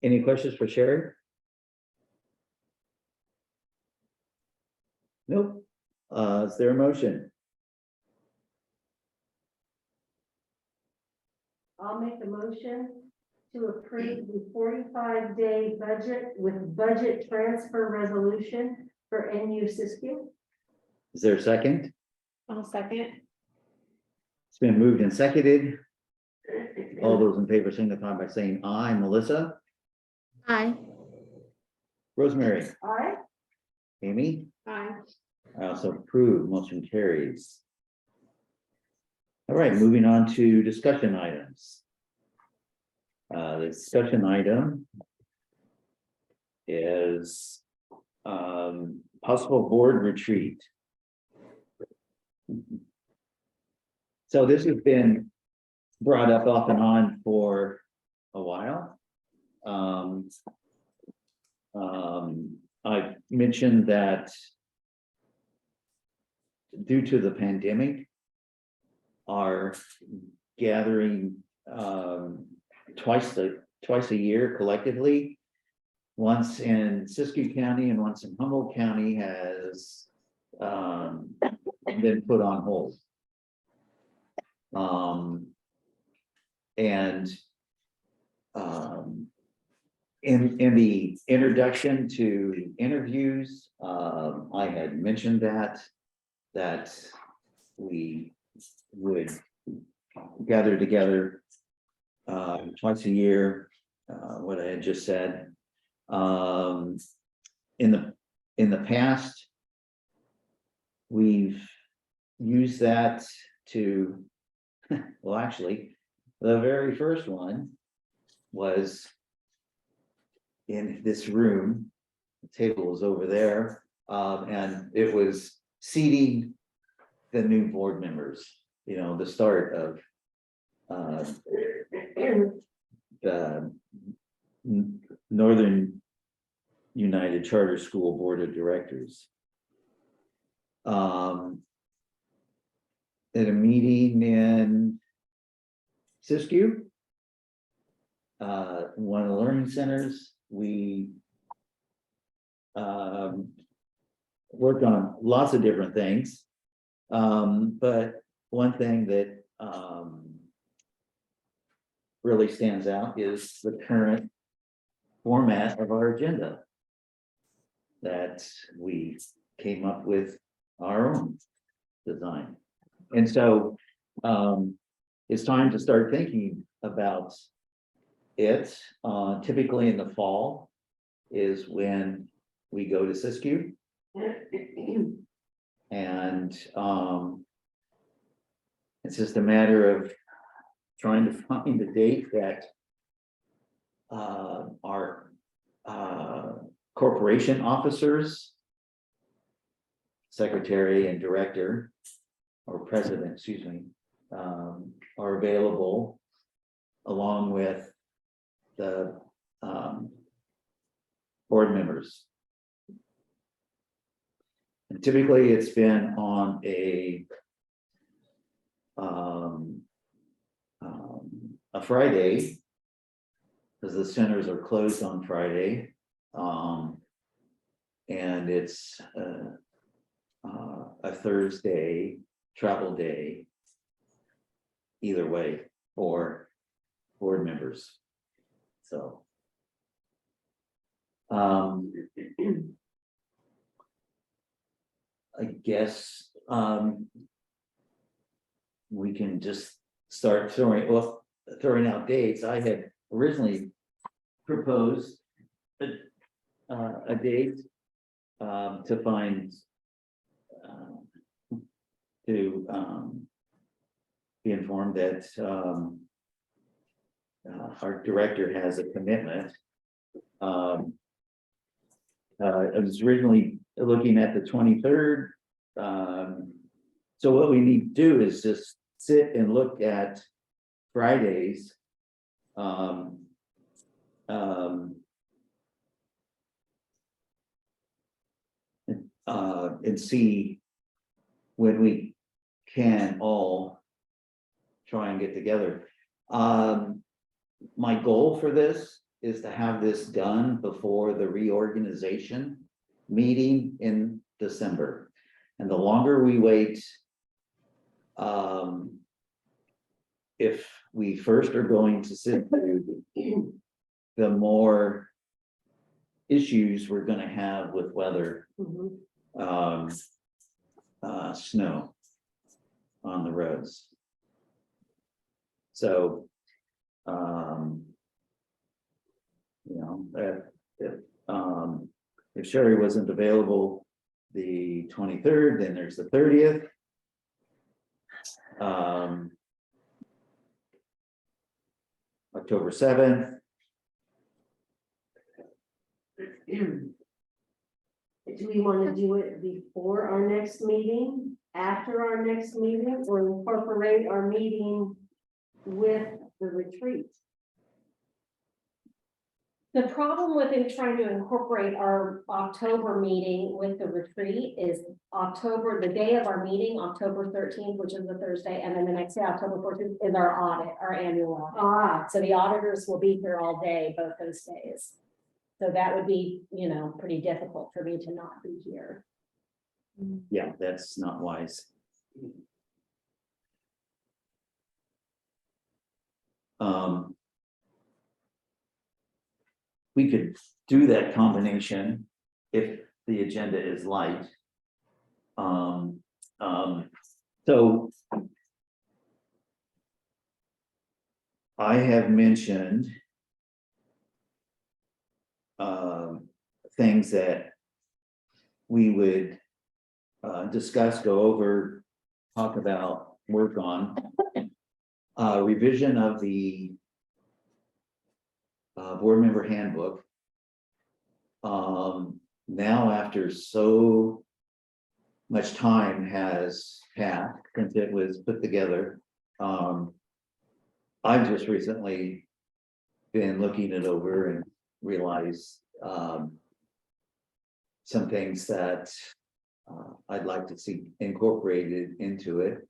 Speaker 2: Any questions for Sherry? Nope. Is there a motion?
Speaker 7: I'll make a motion to approve the 45-day budget with budget transfer resolution for NU Siskiyou.
Speaker 2: Is there a second?
Speaker 5: I'll second.
Speaker 2: It's been moved and seconded. All those in favor signify by saying aye. Melissa?
Speaker 5: Aye.
Speaker 2: Rosemary?
Speaker 7: All right.
Speaker 2: Amy?
Speaker 5: Aye.
Speaker 2: I also approve, motion carries. All right, moving on to discussion items. The discussion item is possible board retreat. So this has been brought up off and on for a while. I mentioned that due to the pandemic, our gathering twice a year collectively, once in Siskiyou County and once in Humboldt County, has been put on hold. In the introduction to interviews, I had mentioned that we would gather together twice a year, what I had just said. In the past, we've used that to, well, actually, the very first one was in this room. The table was over there, and it was seating the new board members, the start of the Northern United Charter School Board of Directors. At a meeting in Siskiyou, one of the learning centers, we worked on lots of different things. But one thing that really stands out is the current format of our agenda that we came up with our own design. And so it's time to start thinking about it. Typically in the fall is when we go to Siskiyou. And it's just a matter of trying to find a date that our corporation officers, secretary and director, or president, excuse me, are available, along with the board members. And typically, it's been on a Friday, because the centers are closed on Friday. And it's a Thursday travel day, either way, for board members. So I guess we can just start throwing out dates. I had originally proposed a date to find to be informed that our director has a commitment. I was originally looking at the 23rd. So what we need to do is just sit and look at Fridays. And see when we can all try and get together. My goal for this is to have this done before the reorganization meeting in December. And the longer we wait, if we first are going to sit through, the more issues we're going to have with weather, snow on the roads. So, you know, if Sherry wasn't available the 23rd, then there's the 30th. October 7th.
Speaker 7: Do we want to do it before our next meeting, after our next meeting, or incorporate our meeting with the retreat?
Speaker 4: The problem with trying to incorporate our October meeting with the retreat is October, the day of our meeting, October 13th, which is the Thursday, and then the next day, October 14th, is our audit, our annual audit. So the auditors will be here all day, both those days. So that would be, you know, pretty difficult for me to not be here.
Speaker 2: Yeah, that's not wise. We could do that combination if the agenda is light. So I have mentioned things that we would discuss, go over, talk about, work on. Revision of the board member handbook. Now, after so much time has passed since it was put together, I've just recently been looking it over and realized some things that I'd like to see incorporated into it.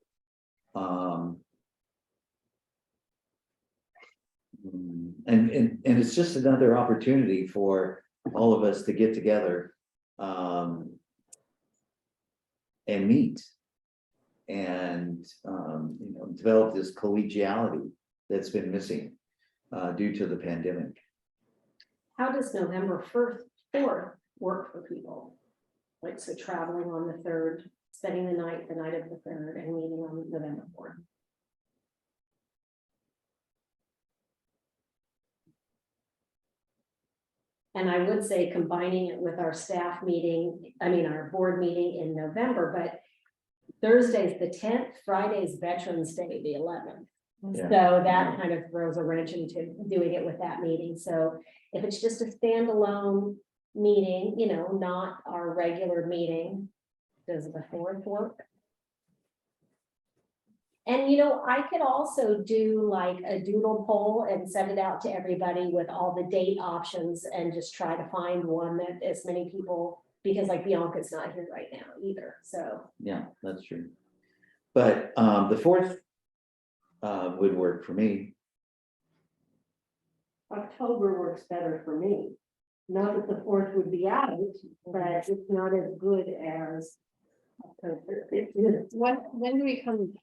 Speaker 2: And it's just another opportunity for all of us to get together and meet and you know, develop this collegiality that's been missing due to the pandemic.
Speaker 4: How does November 4th work for people? Like, so traveling on the 3rd, spending the night of the 3rd, and meeting on November 4th. And I would say combining it with our staff meeting, our board meeting in November, but Thursday's the 10th, Friday's Veterans Day, the 11th.
Speaker 2: Yeah.
Speaker 4: So that kind of throws a wrench into doing it with that meeting. So if it's just a standalone meeting, you know, not our regular meeting, does the 4th work? And you know, I could also do like a doodle poll and send it out to everybody with all the date options and just try to find one that as many people, because like Bianca's not here right now either, so.
Speaker 2: Yeah, that's true. But the 4th would work for me.
Speaker 7: October works better for me. Not that the 4th would be out, but it's not as good as October.
Speaker 5: When do we come?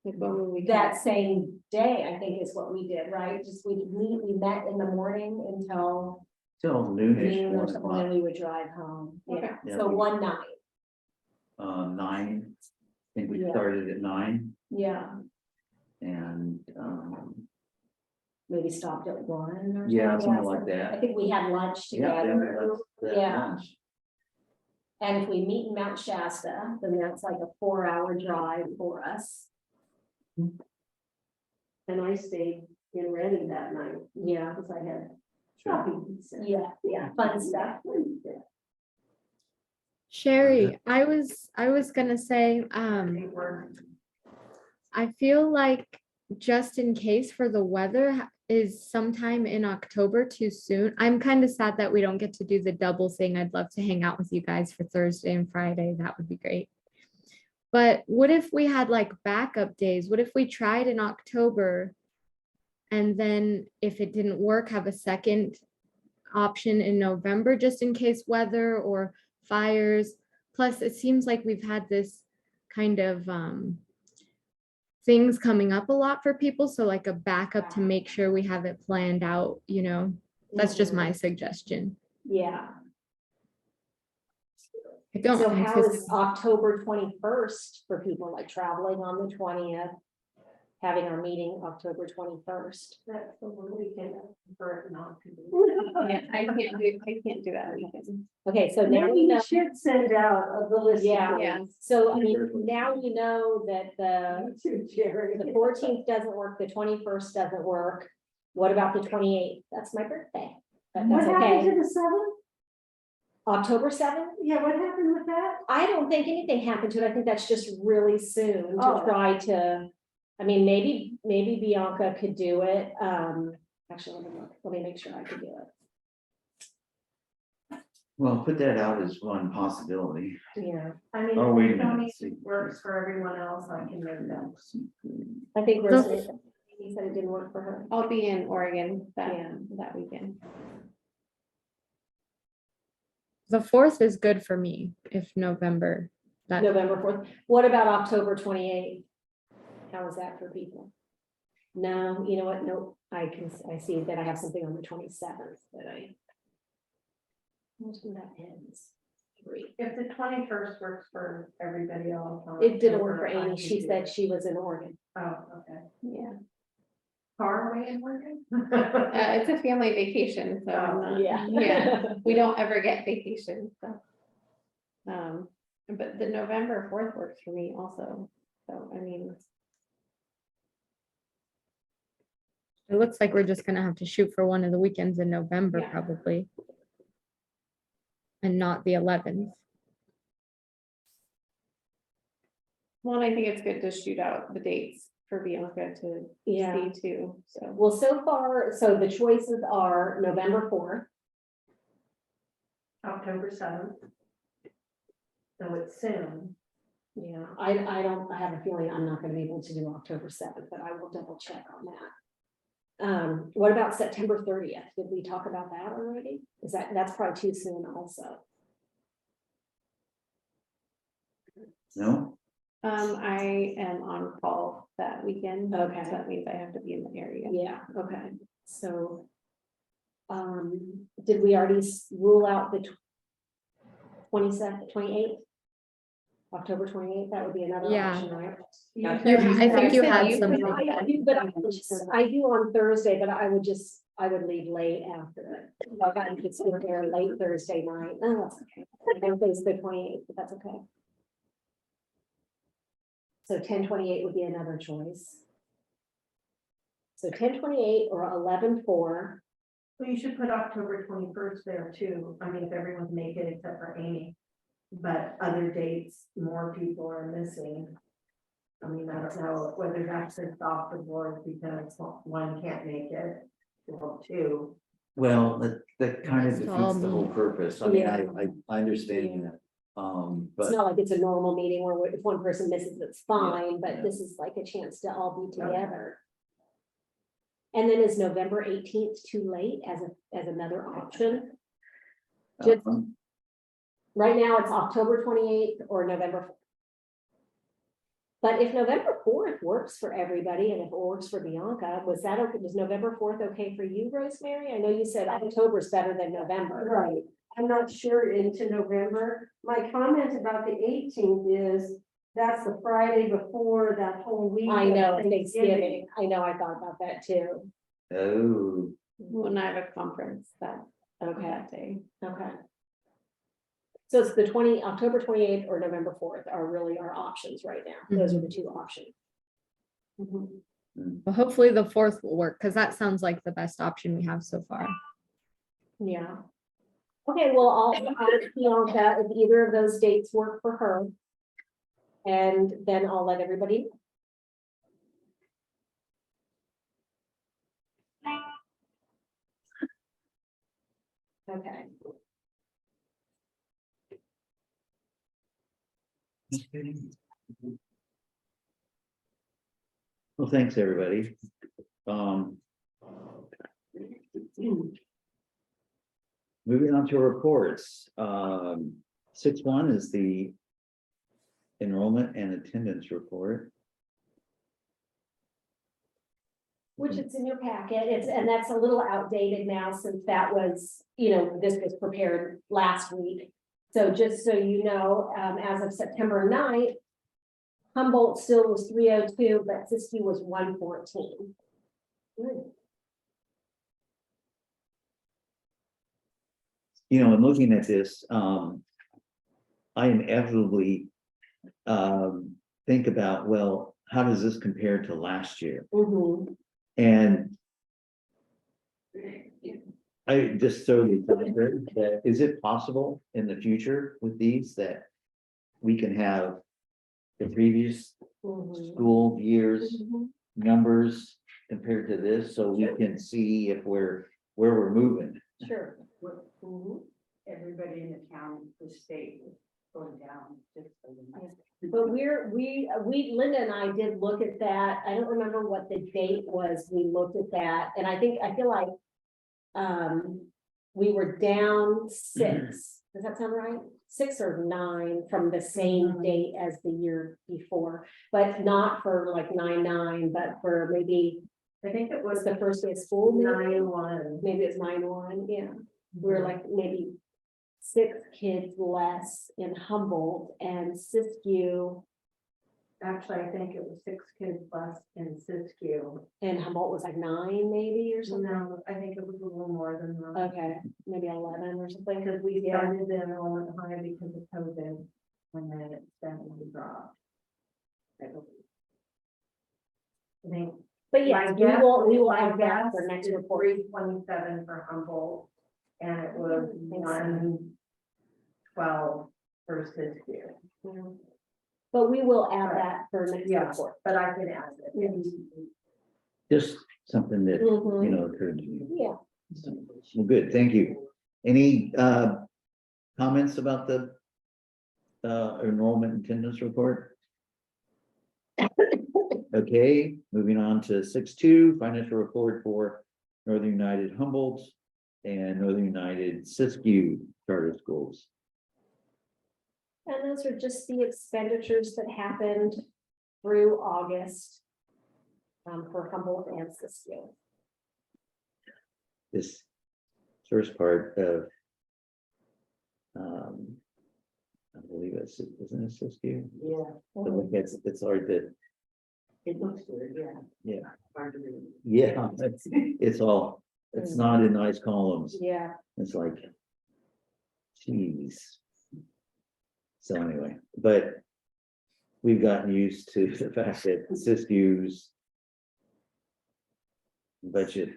Speaker 5: Like, when will we come?
Speaker 4: That same day, I think is what we did, right? Just we met in the morning until
Speaker 2: Till noonish,
Speaker 4: noon or
Speaker 2: 1
Speaker 4: something, then
Speaker 2: o'clock,
Speaker 4: we would drive home. Yeah,
Speaker 2: Yeah,
Speaker 4: so
Speaker 2: we-
Speaker 4: 1 night,
Speaker 2: 9. I think we
Speaker 4: Yeah.
Speaker 2: started at 9
Speaker 4: yeah,
Speaker 2: and,
Speaker 4: maybe stopped at 1 or
Speaker 2: yeah,
Speaker 4: something.
Speaker 2: something like
Speaker 4: I
Speaker 2: that.
Speaker 4: think we had lunch
Speaker 2: Yeah, then
Speaker 4: together.
Speaker 2: that's that
Speaker 4: Yeah.
Speaker 2: lunch.
Speaker 4: And if we meet in Mount Shasta, then that's like a 4-hour drive for us.
Speaker 7: And I stayed in Reading that night
Speaker 4: Yeah,
Speaker 7: because I had
Speaker 2: Sure.
Speaker 7: shopping.
Speaker 4: yeah, fun stuff.
Speaker 5: Sherry, I was gonna say, I feel like just in case for the weather is sometime in October too soon. I'm kind of sad that we don't get to do the double thing. I'd love to hang out with you guys for Thursday and Friday. That would be great. But what if we had like backup days? What if we tried in October? And then if it didn't work, have a second option in November, just in case weather or fires. Plus, it seems like we've had this kind of things coming up a lot for people. So like a backup to make sure we have it planned out, you know, that's just my suggestion.
Speaker 4: Yeah.
Speaker 5: I don't
Speaker 4: So how is
Speaker 5: anticipate-
Speaker 4: October 21st for people like traveling on the 20th? Having our meeting October 21st.
Speaker 7: That's the one weekend I prefer it not to be.
Speaker 5: Yeah, I can't do that weekend.
Speaker 4: Okay, so now
Speaker 7: Maybe
Speaker 4: we
Speaker 7: you
Speaker 4: know.
Speaker 7: should send out the list. of
Speaker 4: Yeah,
Speaker 7: names.
Speaker 4: So I mean, now we know that
Speaker 7: You too, Jerry.
Speaker 4: the 14th doesn't work, the 21st doesn't work. What about the 28th? That's my birthday. But
Speaker 7: What
Speaker 4: that's
Speaker 7: happened
Speaker 4: okay.
Speaker 7: to the 7th?
Speaker 4: October 7th?
Speaker 7: Yeah, what happened with that?
Speaker 4: I don't think anything happened to it. I think that's just really soon to
Speaker 7: Oh.
Speaker 4: try to, I mean, maybe Bianca could do it. Actually, let me make sure I could do it.
Speaker 2: Well, put that out as one possibility.
Speaker 4: Yeah,
Speaker 8: I mean,
Speaker 2: Oh, wait a
Speaker 8: if
Speaker 2: minute.
Speaker 8: Tony works for everyone else, I can move that.
Speaker 4: I think
Speaker 5: The-
Speaker 4: Rosemary, he said it didn't work for her.
Speaker 5: I'll be in Oregon
Speaker 4: Yeah.
Speaker 5: that weekend. The 4th is good for me if November. That
Speaker 4: November 4th. What about October 28th? How is that for people? No, you know what? Nope. I see that I have something on the 27th that I. Most of that ends. 3.
Speaker 8: If the 21st works for everybody else.
Speaker 4: It didn't work for Amy. She said she was in Oregon.
Speaker 8: Oh, okay.
Speaker 5: Yeah,
Speaker 8: Far away in Oregon?
Speaker 5: it's a family vacation, so I'm not- yeah, we don't ever get vacation, so. But the November 4th works for me also, so I mean. It looks like we're just gonna have to shoot for one of the weekends in November,
Speaker 4: Yeah.
Speaker 5: probably. And not the 11th. Well, I think it's good to shoot out the dates for Bianca to
Speaker 4: Yeah.
Speaker 5: see too, so.
Speaker 4: Well, so far, so the choices are November 4th.
Speaker 8: October 7th. So it's soon.
Speaker 4: Yeah, I don't, I have a feeling I'm not gonna be able to do October 7th, but I will double check on that. What about September 30th? Did we talk about that already? That's probably too soon also.
Speaker 2: No?
Speaker 5: I am on call that weekend.
Speaker 4: Okay.
Speaker 5: So that means I have to be in the area.
Speaker 4: Yeah, okay, so. Did we already rule out the 27th, 28th? October 28th, that would be another
Speaker 5: Yeah.
Speaker 4: option, right?
Speaker 5: I think you had something.
Speaker 4: But I do on Thursday, but I would leave late after it. Like I could sit there late Thursday night. Oh, that's okay. I don't think it's the 28th, but that's okay. So 10/28 would be another choice. So 10/28 or 11/4.
Speaker 8: Well, you should put October 21st there too. I mean, if everyone can make it except for Amy. But other dates, more people are missing. I mean, I don't know whether that's just off the board because one can't make it, well, two.
Speaker 2: Well, that kind of
Speaker 5: It's all
Speaker 2: defeats the whole
Speaker 5: me.
Speaker 2: purpose. I mean,
Speaker 4: Yeah.
Speaker 2: I understand that.
Speaker 4: It's
Speaker 2: But
Speaker 4: not like it's a normal meeting where if one person misses, it's fine, but
Speaker 2: yeah.
Speaker 4: this is like a chance to all be together. And then is November 18th too late as another option? Just- Right now, it's October 28th or November 4th. But if November 4th works for everybody, and if it works for Bianca, was that okay? Was November 4th okay for you, Rosemary? I know you said October is better than November.
Speaker 7: Right, I'm not sure into November. My comment about the 18th is, that's the Friday before that whole week.
Speaker 4: I
Speaker 7: of
Speaker 4: know, Thanksgiving. I know, I thought about that too.
Speaker 2: Oh,
Speaker 5: When I have a conference
Speaker 4: Okay,
Speaker 5: that day.
Speaker 4: okay. So it's the October 28th or November 4th are really our options right now. Those are the two options. Mhm.
Speaker 5: Well, hopefully the 4th will work, because that sounds like the best option we have so far.
Speaker 4: Yeah. Okay, well, I'll ask Bianca if either of those dates work for her. And then I'll let everybody. Okay,
Speaker 2: well, thanks, everybody. Moving on to reports. 6.1 is the enrollment and attendance report.
Speaker 4: which it's in your packet. And that's a little outdated now since that was, this was prepared last week. So just so you know, as of September 9th, Humboldt still was 302, but Siskiyou was 114.
Speaker 2: In looking at this, I inevitably think about, well, how does this compare to last year?
Speaker 4: Mhm.
Speaker 2: And I just throw the that, is it possible in the future with these that we can have the previous
Speaker 4: Mhm.
Speaker 2: school years
Speaker 4: Mhm.
Speaker 2: numbers compared to this, so we can see if where we're moving?
Speaker 4: Sure.
Speaker 9: Mhm. Everybody in the town, the state is going down. Just so you know.
Speaker 4: But Linda and I did look at that. I don't remember what the date was. We looked at that and I feel like we were down 6. Does that sound right? 6 or 9 from the same date as the year before, but not for like 9/9, but for maybe,
Speaker 8: I think it
Speaker 4: was
Speaker 8: was
Speaker 4: the first day of school, maybe?
Speaker 8: 9/1.
Speaker 4: Maybe it's 9/1, yeah. We were like maybe 6 kids less in Humboldt and Siskiyou.
Speaker 8: Actually, I think it was 6 kids less in Siskiyou.
Speaker 4: And Humboldt was like 9 maybe or something.
Speaker 8: No, I think it was a little more than that.
Speaker 4: Okay, maybe 11 or something.
Speaker 8: Because we started the enrollment high because of COVID, and then it steadily dropped. I believe. I think.
Speaker 4: But
Speaker 8: my
Speaker 4: yes,
Speaker 8: guess-
Speaker 4: we will
Speaker 8: my
Speaker 4: have that
Speaker 8: guess
Speaker 4: for next
Speaker 8: is
Speaker 4: report.
Speaker 8: 327 for Humboldt, and it was
Speaker 4: Thanks.
Speaker 8: 112 for Siskiyou.
Speaker 4: Yeah. But we will add that for next
Speaker 8: Yeah,
Speaker 4: report.
Speaker 8: but I could add it.
Speaker 2: Just something that,
Speaker 4: Mhm.
Speaker 2: occurred to me.
Speaker 4: Yeah,
Speaker 2: Well, good, thank you. Any comments about the enrollment attendance report? Okay, moving on to 6.2, financial report for Northern United Humboldt and Northern United Siskiyou Charter Schools.
Speaker 4: and those are just the expenditures that happened through August for Humboldt and Siskiyou.
Speaker 2: This first part of I believe isn't it Siskiyou?
Speaker 9: Yeah,
Speaker 2: So it's hard to,
Speaker 9: it looks good, yeah.
Speaker 2: yeah,
Speaker 9: Hard to read.
Speaker 2: yeah, it's not in nice columns.
Speaker 4: Yeah,
Speaker 2: It's like, geez. So anyway, but we've gotten used to the fact that Siskiyou's budget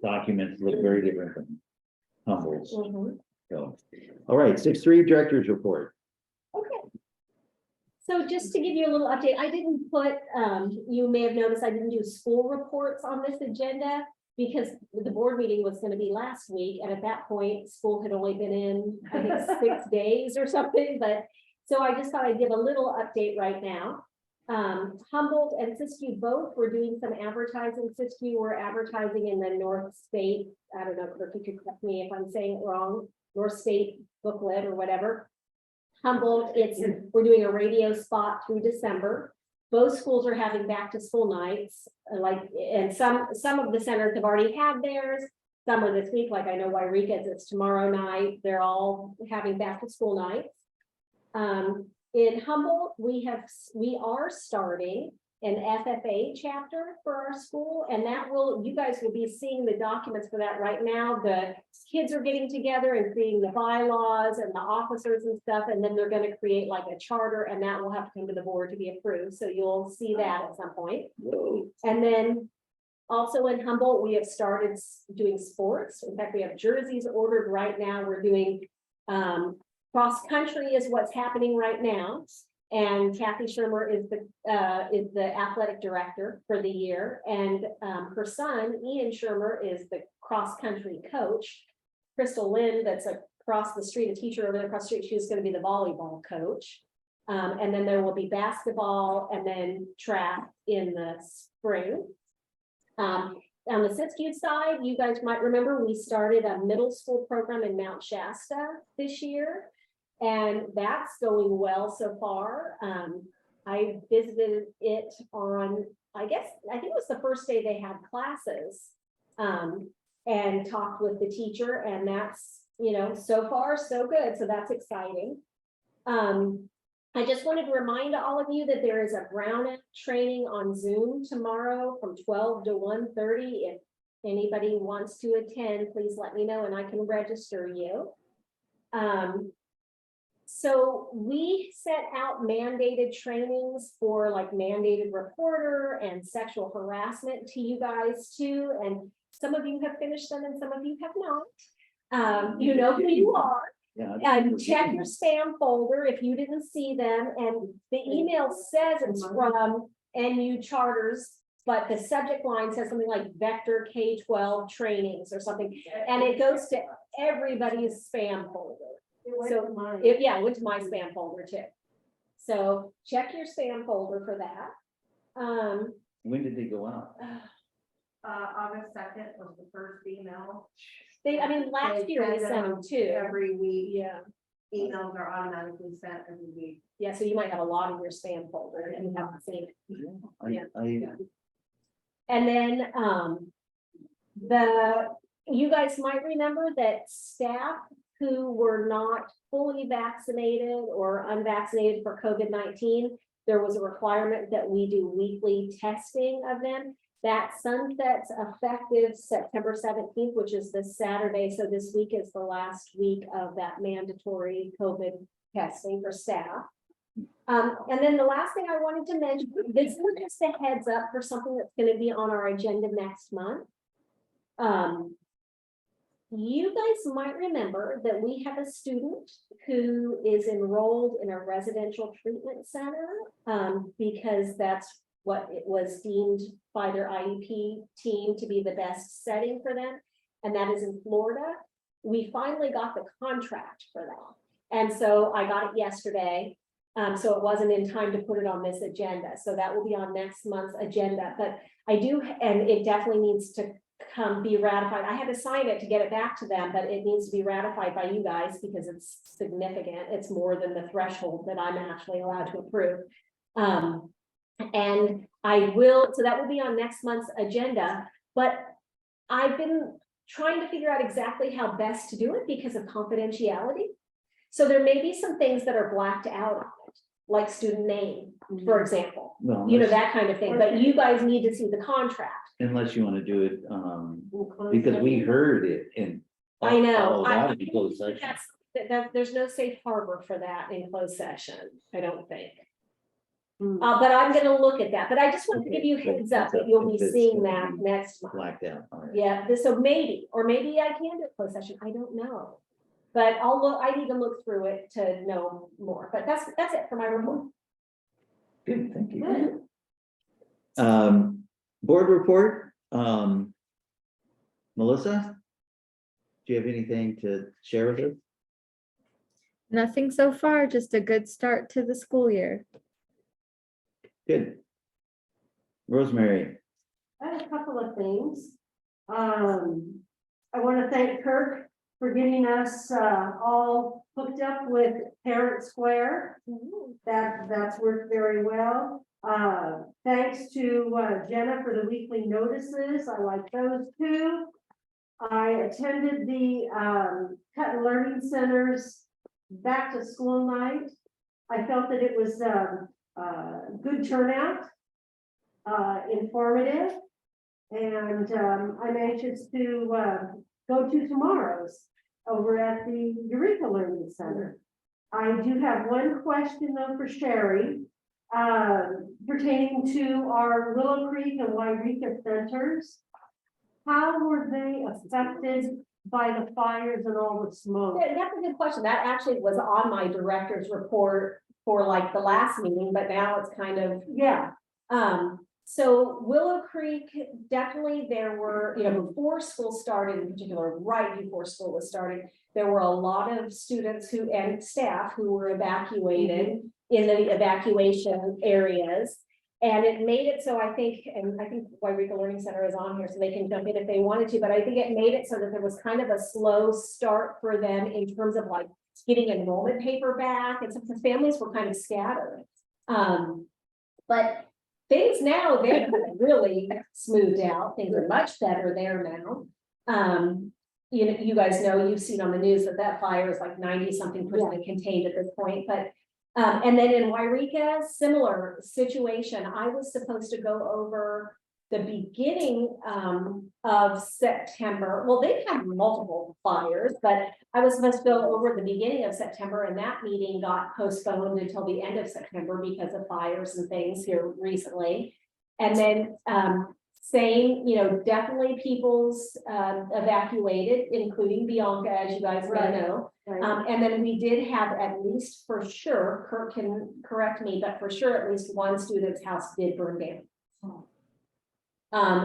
Speaker 2: documents look very different from Humboldt's.
Speaker 4: mhm.
Speaker 2: So, all right, 6.3 director's report.
Speaker 4: Okay. So just to give you a little update, I didn't put, you may have noticed I didn't do school reports on this agenda because the board meeting was gonna be last week, and at that point, school had only been in, I think, 6 days or something, but so I just thought I'd give a little update right now. Humboldt and Siskiyou both were doing some advertising. Siskiyou were advertising in the North State, I don't know, Kirk, you could correct me if I'm saying it wrong, North State booklet or whatever. Humboldt, we're doing a radio spot through December. Both schools are having back to school nights, and some of the centers have already had theirs. Some are this week, like I know Wairika's, it's tomorrow night. They're all having back to school nights. In Humboldt, we are starting an FFA chapter for our school, and you guys will be seeing the documents for that right now. The kids are getting together and creating the bylaws and the officers and stuff, and then they're going to create like a charter, and that will have to come to the board to be approved. So you'll see that at some point. And then also in Humboldt, we have started doing sports. In fact, we have jerseys ordered right now. We're doing cross country is what's happening right now. And Kathy Shermer is the athletic director for the year. And her son, Ian Shermer, is the cross country coach. Crystal Lynn, that's across the street, a teacher over there across the street, she's going to be the volleyball coach. And then there will be basketball and then track in the spring. On the Siskiyou side, you guys might remember we started a middle school program in Mount Shasta this year. And that's going well so far. I visited it on, I think it was the first day they had classes, and talked with the teacher, and that's, so far so good. So that's exciting. I just wanted to remind all of you that there is a Brown Act training on Zoom tomorrow from 12 to 1:30. If anybody wants to attend, please let me know and I can register you. So we set out mandated trainings for like mandated reporter and sexual harassment to you guys too. And some of you have finished them and some of you have not. You know who you are.
Speaker 2: Yeah.
Speaker 4: And check your spam folder if you didn't see them. And the email says it's from NU Charters, but the subject line says something like Vector K-12 trainings or something. And it goes to everybody's spam folder. It went to my spam folder too. So check your spam folder for that.
Speaker 2: When did they go out?
Speaker 8: August 2nd was the first email.
Speaker 4: Last year we sent them too.
Speaker 8: Every week.
Speaker 4: Yeah.
Speaker 8: Emails are automatically sent every week.
Speaker 4: Yeah, so you might have a lot of your spam folder and you haven't seen it. And then you guys might remember that staff who were not fully vaccinated or unvaccinated for COVID-19, there was a requirement that we do weekly testing of them. That sunsets effective September 17th, which is this Saturday. So this week is the last week of that mandatory COVID testing for staff. And then the last thing I wanted to mention, this is just a heads up for something that's going to be on our agenda next month. You guys might remember that we have a student who is enrolled in a residential treatment center because that's what it was deemed by their IEP team to be the best setting for them. And that is in Florida. We finally got the contract for that. And so I got it yesterday. So it wasn't in time to put it on this agenda. So that will be on next month's agenda. But I do, and it definitely needs to be ratified. I had to sign it to get it back to them, but it needs to be ratified by you guys because it's significant. It's more than the threshold that I'm actually allowed to approve. And I will, so that will be on next month's agenda, but I've been trying to figure out exactly how best to do it because of confidentiality. So there may be some things that are blacked out on it, like student name, for example,
Speaker 2: Well,
Speaker 4: that kind of thing, but you guys need to see the contract.
Speaker 2: unless you want to do it, because we heard it in.
Speaker 4: I know.
Speaker 2: That would be closed session.
Speaker 4: There's no safe harbor for that in closed session, I don't think. But I'm gonna look at that, but I just want to give you a heads up that you'll be seeing that next month.
Speaker 2: Blacked out. All right.
Speaker 4: Yeah, so maybe I can do a closed session, I don't know. But I need to look through it to know more, but that's it for my report.
Speaker 2: Good, thank you. Board report, Melissa? Do you have anything to share with us?
Speaker 5: Nothing so far, just a good start to the school year.
Speaker 2: Good. Rosemary,
Speaker 7: I have a couple of things. I want to thank Kirk for getting us all hooked up with Parent Square. That's worked very well. Thanks to Jenna for the weekly notices. I like those too. I attended the Cut Learning Center's back to school night. I felt that it was good turnout, informative, and I'm anxious to go to tomorrow's over at the Eureka Learning Center. I do have one question though for Sherry, pertaining to our Willow Creek and Wairika centers. How were they affected by the fires and all the smoke?
Speaker 4: Yeah, that's a good question. That actually was on my director's report for like the last meeting, but now it's kind of,
Speaker 7: Yeah,
Speaker 4: so Willow Creek, definitely there were, before school started, in particular, right before school was started, there were a lot of students who and staff who were evacuated in the evacuation areas. And it made it so I think Wairika Learning Center is on here, so they can jump in if they wanted to, but I think it made it so that there was kind of a slow start for them in terms of like getting enrollment paper back, and some families were kind of scattered. But things now, they're really smoothed out. Things are much better there now. You guys know, you've seen on the news that fire is like 90-something% contained at this point, but and then in Wairika, similar situation. I was supposed to go over the beginning of September. Well, they've had multiple fires, but I was supposed to go over the beginning of September, and that meeting got postponed until the end of September because of fires and things here recently. And then same, definitely people's evacuated, including Bianca, as you guys may know.
Speaker 7: right.
Speaker 4: And then we did have at least for sure, Kirk can correct me, but for sure, at least one student's house did burn down.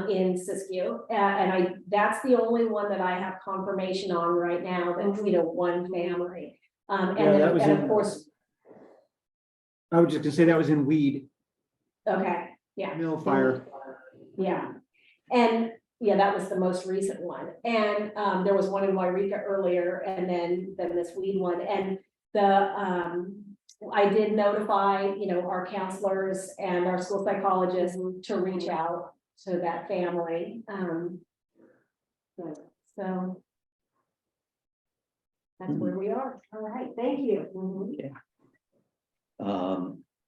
Speaker 4: In Siskiyou, and that's the only one that I have confirmation on right now, that, one family. And
Speaker 3: Yeah,
Speaker 4: then,
Speaker 3: that was
Speaker 4: and
Speaker 3: in-
Speaker 4: of course,
Speaker 3: I was just gonna say that was in Weed,
Speaker 4: okay, yeah.
Speaker 3: Mill Fire.
Speaker 4: Yeah, and yeah, that was the most recent one. And there was one in Wairika earlier, and then this weed one. And I did notify, our counselors and our school psychologists to reach out to that family. So that's where we are.
Speaker 7: All right, thank you.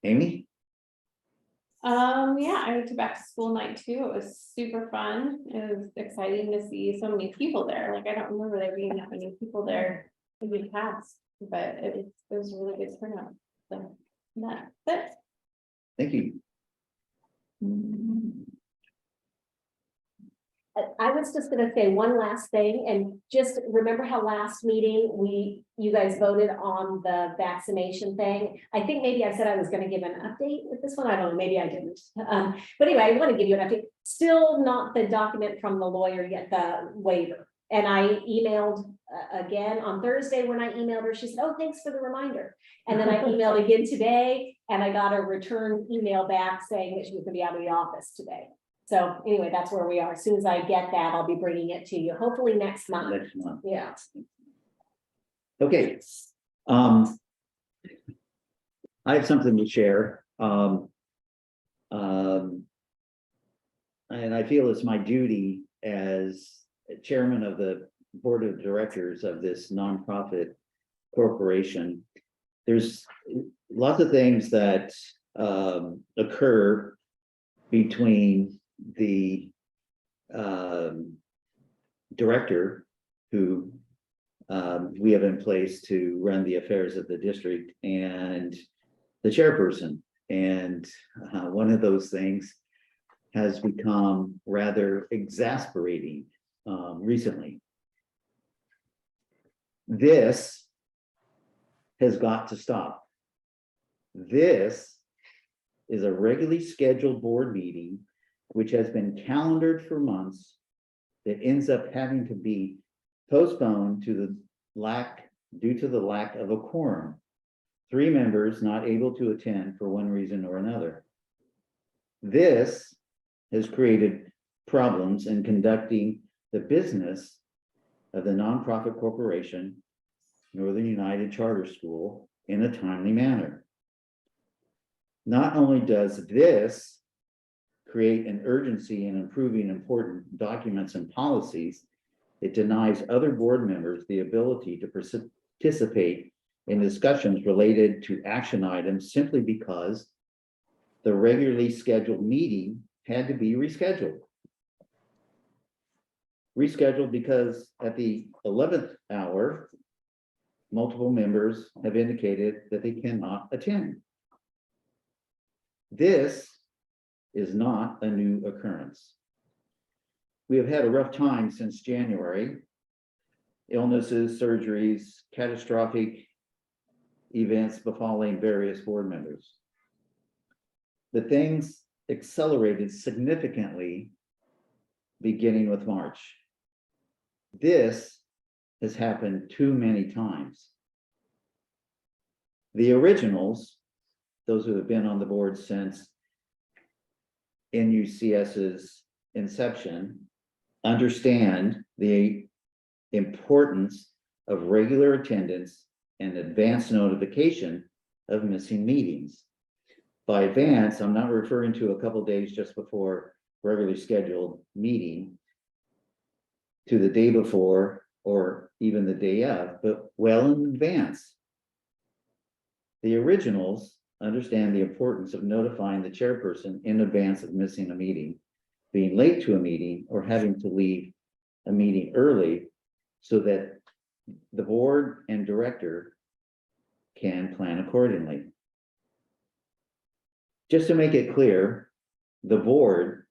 Speaker 2: Amy?
Speaker 10: Yeah, I went to back to school night too. It was super fun. It was exciting to see so many people there. Like, I don't remember there being that many people there in the past, but it was a really good turnout. So that's it.
Speaker 2: Thank you.
Speaker 4: I was just gonna say one last thing, and just remember how last meeting you guys voted on the vaccination thing. I think maybe I said I was gonna give an update with this one. I don't know, maybe I didn't. But anyway, I want to give you an update. Still not the document from the lawyer yet, the waiver. And I emailed again on Thursday. When I emailed her, she said, "Oh, thanks for the reminder." And then I emailed again today, and I got a return email back saying that she was gonna be out of the office today. So anyway, that's where we are. As soon as I get that, I'll be bringing it to you, hopefully next month.
Speaker 2: Next month.
Speaker 4: Yeah.
Speaker 2: Okay. I have something to share. And I feel it's my duty as chairman of the board of directors of this nonprofit corporation. There's lots of things that occur between the director who we have in place to run the affairs of the district and the chairperson. And one of those things has become rather exasperating recently. This has got to stop. This is a regularly scheduled board meeting, which has been calendared for months, that ends up having to be postponed due to the lack of a quorum. 3 members not able to attend for one reason or another. This has created problems in conducting the business of the nonprofit corporation, Northern United Charter School, in a timely manner. Not only does this create an urgency in improving important documents and policies, it denies other board members the ability to participate in discussions related to action items simply because the regularly scheduled meeting had to be rescheduled. Rescheduled because at the 11th hour, multiple members have indicated that they cannot attend. This is not a new occurrence. We have had a rough time since January. Illnesses, surgeries, catastrophic events befalling various board members. The things accelerated significantly beginning with March. This has happened too many times. The originals, those who have been on the board since NUCS's inception, understand the importance of regular attendance and advance notification of missing meetings. By advance, I'm not referring to a couple days just before regularly scheduled meeting, to the day before or even the day of, but well in advance. The originals understand the importance of notifying the chairperson in advance of missing a meeting, being late to a meeting, or having to leave a meeting early so that the board and director can plan accordingly. Just to make it clear, the board,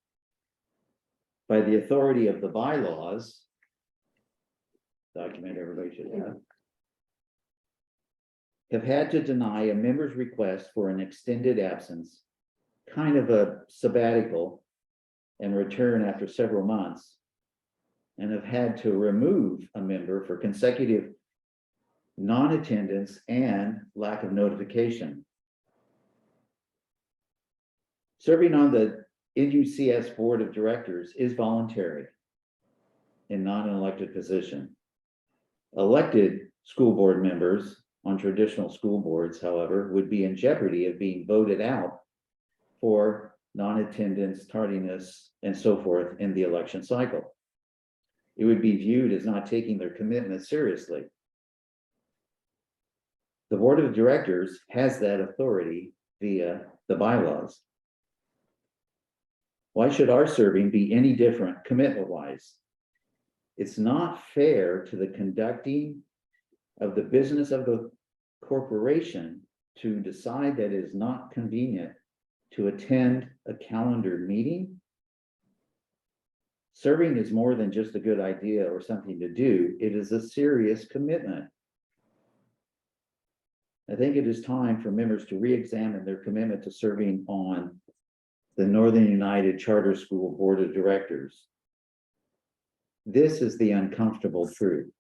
Speaker 2: by the authority of the bylaws, document everybody should have had to deny a member's request for an extended absence, kind of a sabbatical, and return after several months, and have had to remove a member for consecutive non-attendance and lack of notification. Serving on the NUCS Board of Directors is voluntary and not an elected position. Elected school board members on traditional school boards, however, would be in jeopardy of being voted out for non-attendance, tardiness, and so forth in the election cycle. It would be viewed as not taking their commitment seriously. The Board of Directors has that authority via the bylaws. Why should our serving be any different commitment-wise? It's not fair to the conducting of the business of the corporation to decide that it is not convenient to attend a calendared meeting. Serving is more than just a good idea or something to do. It is a serious commitment. I think it is time for members to re-examine their commitment to serving on the Northern United Charter School Board of Directors. This is the uncomfortable truth.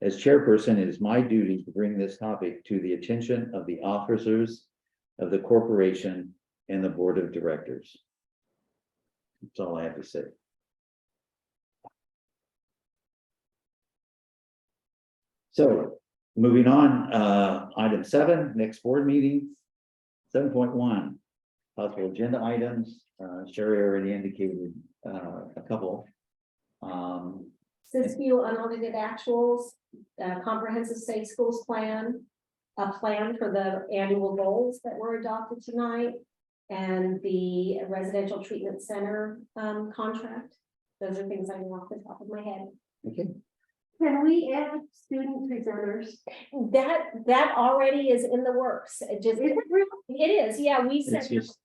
Speaker 2: As chairperson, it is my duty to bring this topic to the attention of the officers of the corporation and the Board of Directors. That's all I have to say. So moving on, item 7, next board meeting. 7.1, possible agenda items. Sherry already indicated a couple.
Speaker 4: Siskiyou unaudited actuals, comprehensive safe schools plan, a plan for the annual goals that were adopted tonight, and the residential treatment center contract. Those are things I know off the top of my head.
Speaker 2: Okay.
Speaker 7: Can we add student presenters?
Speaker 4: That already is in the works. It just,
Speaker 7: Is it real?
Speaker 4: it is, yeah, we
Speaker 2: It's
Speaker 4: sent,
Speaker 2: just,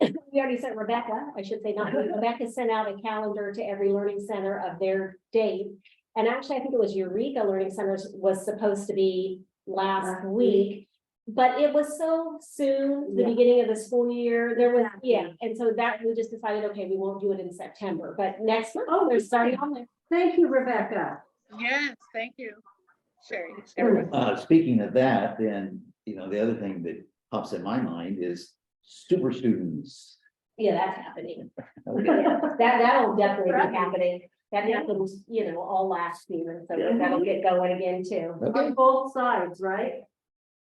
Speaker 4: we already sent Rebecca, I should say not, me. Rebecca sent out a calendar to every learning center of their date. And actually, I think it was Eureka Learning Centers was supposed to be last week. But it was so soon, the
Speaker 7: Yeah.
Speaker 4: beginning of the school year, there was, yeah, and so that we just decided, okay, we won't do it in September, but next month,
Speaker 7: Oh,
Speaker 4: they're starting
Speaker 7: okay.
Speaker 4: on there.
Speaker 7: Thank you, Rebecca.
Speaker 6: Yes, thank you. Sherry. Everyone.
Speaker 2: Speaking of that, then, you know, the other thing that pops in my mind is super students.
Speaker 4: Yeah, that's happening.
Speaker 2: Okay.
Speaker 4: Yeah, that'll definitely be happening. That happens, you know, all last year, so
Speaker 2: Yeah.
Speaker 4: that'll get going again too.
Speaker 2: Okay.
Speaker 7: On both sides, right?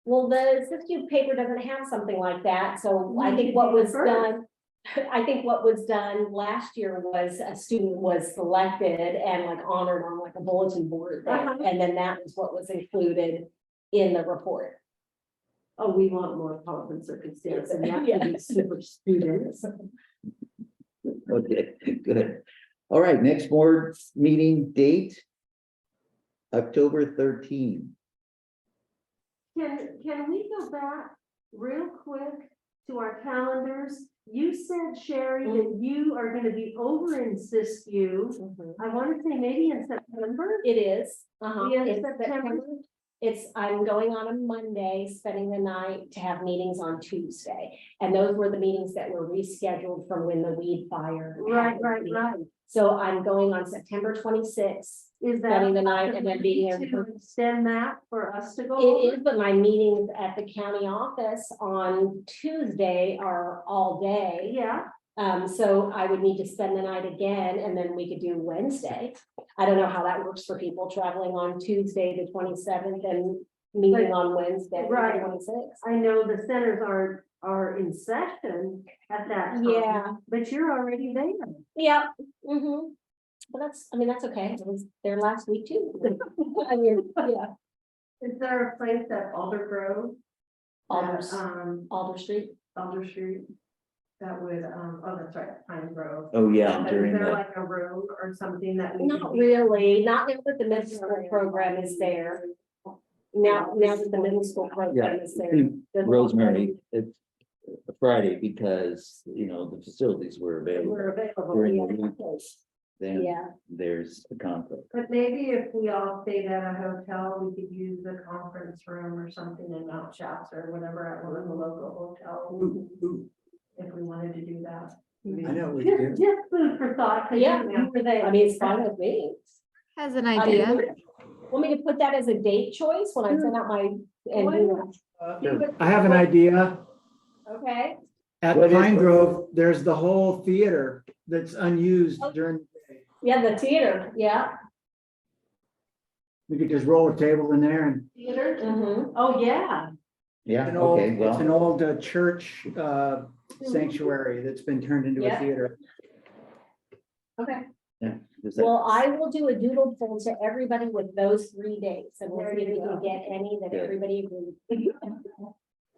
Speaker 4: Well, the Siskiyou paper doesn't have something like that, so I
Speaker 7: We
Speaker 4: think
Speaker 7: should
Speaker 4: what
Speaker 7: do it
Speaker 4: was
Speaker 7: first.
Speaker 4: done. I think what was done last year was a student was selected and like honored on like a bulletin board there,
Speaker 7: Uh-huh.
Speaker 4: and then that was what was included in the report.
Speaker 7: Oh, we want more pomp and circumstance and that
Speaker 4: Yeah.
Speaker 7: to be super students.
Speaker 2: Okay, good. All right, next board meeting date. October 13.
Speaker 7: Can we go back real quick to our calendars? You said, Sherry, that you are gonna be over in Siskiyou. I wanna say maybe in September?
Speaker 4: It is.
Speaker 7: Yeah,
Speaker 4: It's
Speaker 7: September.
Speaker 4: I'm going on a Monday, spending the night to have meetings on Tuesday. And those were the meetings that were rescheduled from when the weed fire.
Speaker 7: Right.
Speaker 4: So I'm going on September 26th,
Speaker 7: Is that?
Speaker 4: spending the night and then being there.
Speaker 7: To extend that for us to go
Speaker 4: It
Speaker 7: over?
Speaker 4: is, but my meetings at the county office on Tuesday are all day.
Speaker 7: Yeah,
Speaker 4: So I would need to spend the night again, and then we could do Wednesday. I don't know how that works for people traveling on Tuesday, the 27th, and meeting on Wednesday, the
Speaker 7: Right.
Speaker 4: 26th.
Speaker 7: I know the centers are in session at that time.
Speaker 4: Yeah,
Speaker 7: But you're already there.
Speaker 4: yeah, But that's okay. It was there last week too. I mean, yeah,
Speaker 8: Is there a place at Alder Grove?
Speaker 4: Alder Street.
Speaker 8: Alder Street? That would, oh, that's right, Pine Grove.
Speaker 2: Oh, yeah,
Speaker 8: Is
Speaker 2: during
Speaker 8: there
Speaker 2: the,
Speaker 8: like a room or something that? we
Speaker 4: Not
Speaker 8: could-
Speaker 4: really, not now that the middle school program is there. Now that the middle school program is there. there's-
Speaker 2: Rosemary, it's a Friday because, you know, the facilities were available
Speaker 7: We're available.
Speaker 2: during the
Speaker 7: yeah.
Speaker 2: week. Then
Speaker 4: Yeah,
Speaker 2: there's a conflict.
Speaker 8: But maybe if we all stayed at a hotel, we could use the conference room or something in Mount Shasta or whatever at one of the local hotels. If we wanted to do that.
Speaker 3: I know we do.
Speaker 7: Just food for thought. 'cause
Speaker 4: Yeah,
Speaker 7: you were there.
Speaker 4: I mean, it's fine with me.
Speaker 5: Has an
Speaker 4: I
Speaker 5: idea.
Speaker 4: mean, Want me to put that as a date choice when I send out my, and do
Speaker 3: I have an idea.
Speaker 4: okay,
Speaker 3: At
Speaker 2: What is
Speaker 3: Pine
Speaker 2: it?
Speaker 3: Grove, there's the whole theater that's unused during, the day.
Speaker 4: yeah, the theater, yeah.
Speaker 3: We could just roll a table in there and
Speaker 7: Theater?
Speaker 4: Mhm.
Speaker 7: Oh, yeah.
Speaker 2: Yeah,
Speaker 3: an old,
Speaker 2: okay,
Speaker 3: it's an
Speaker 2: well,
Speaker 3: old church sanctuary that's been turned into a
Speaker 4: Yeah.
Speaker 3: theater.
Speaker 4: Okay,
Speaker 2: is that-
Speaker 4: well, I will do a doodle poll to everybody with those 3 dates, and we'll see if we can get any that
Speaker 2: Good.
Speaker 4: everybody agrees.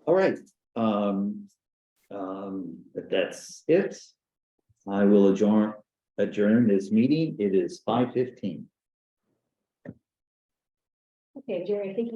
Speaker 2: all right. If that's it, I will adjourn this meeting. It is 5:15.
Speaker 4: Okay, Jerry, I think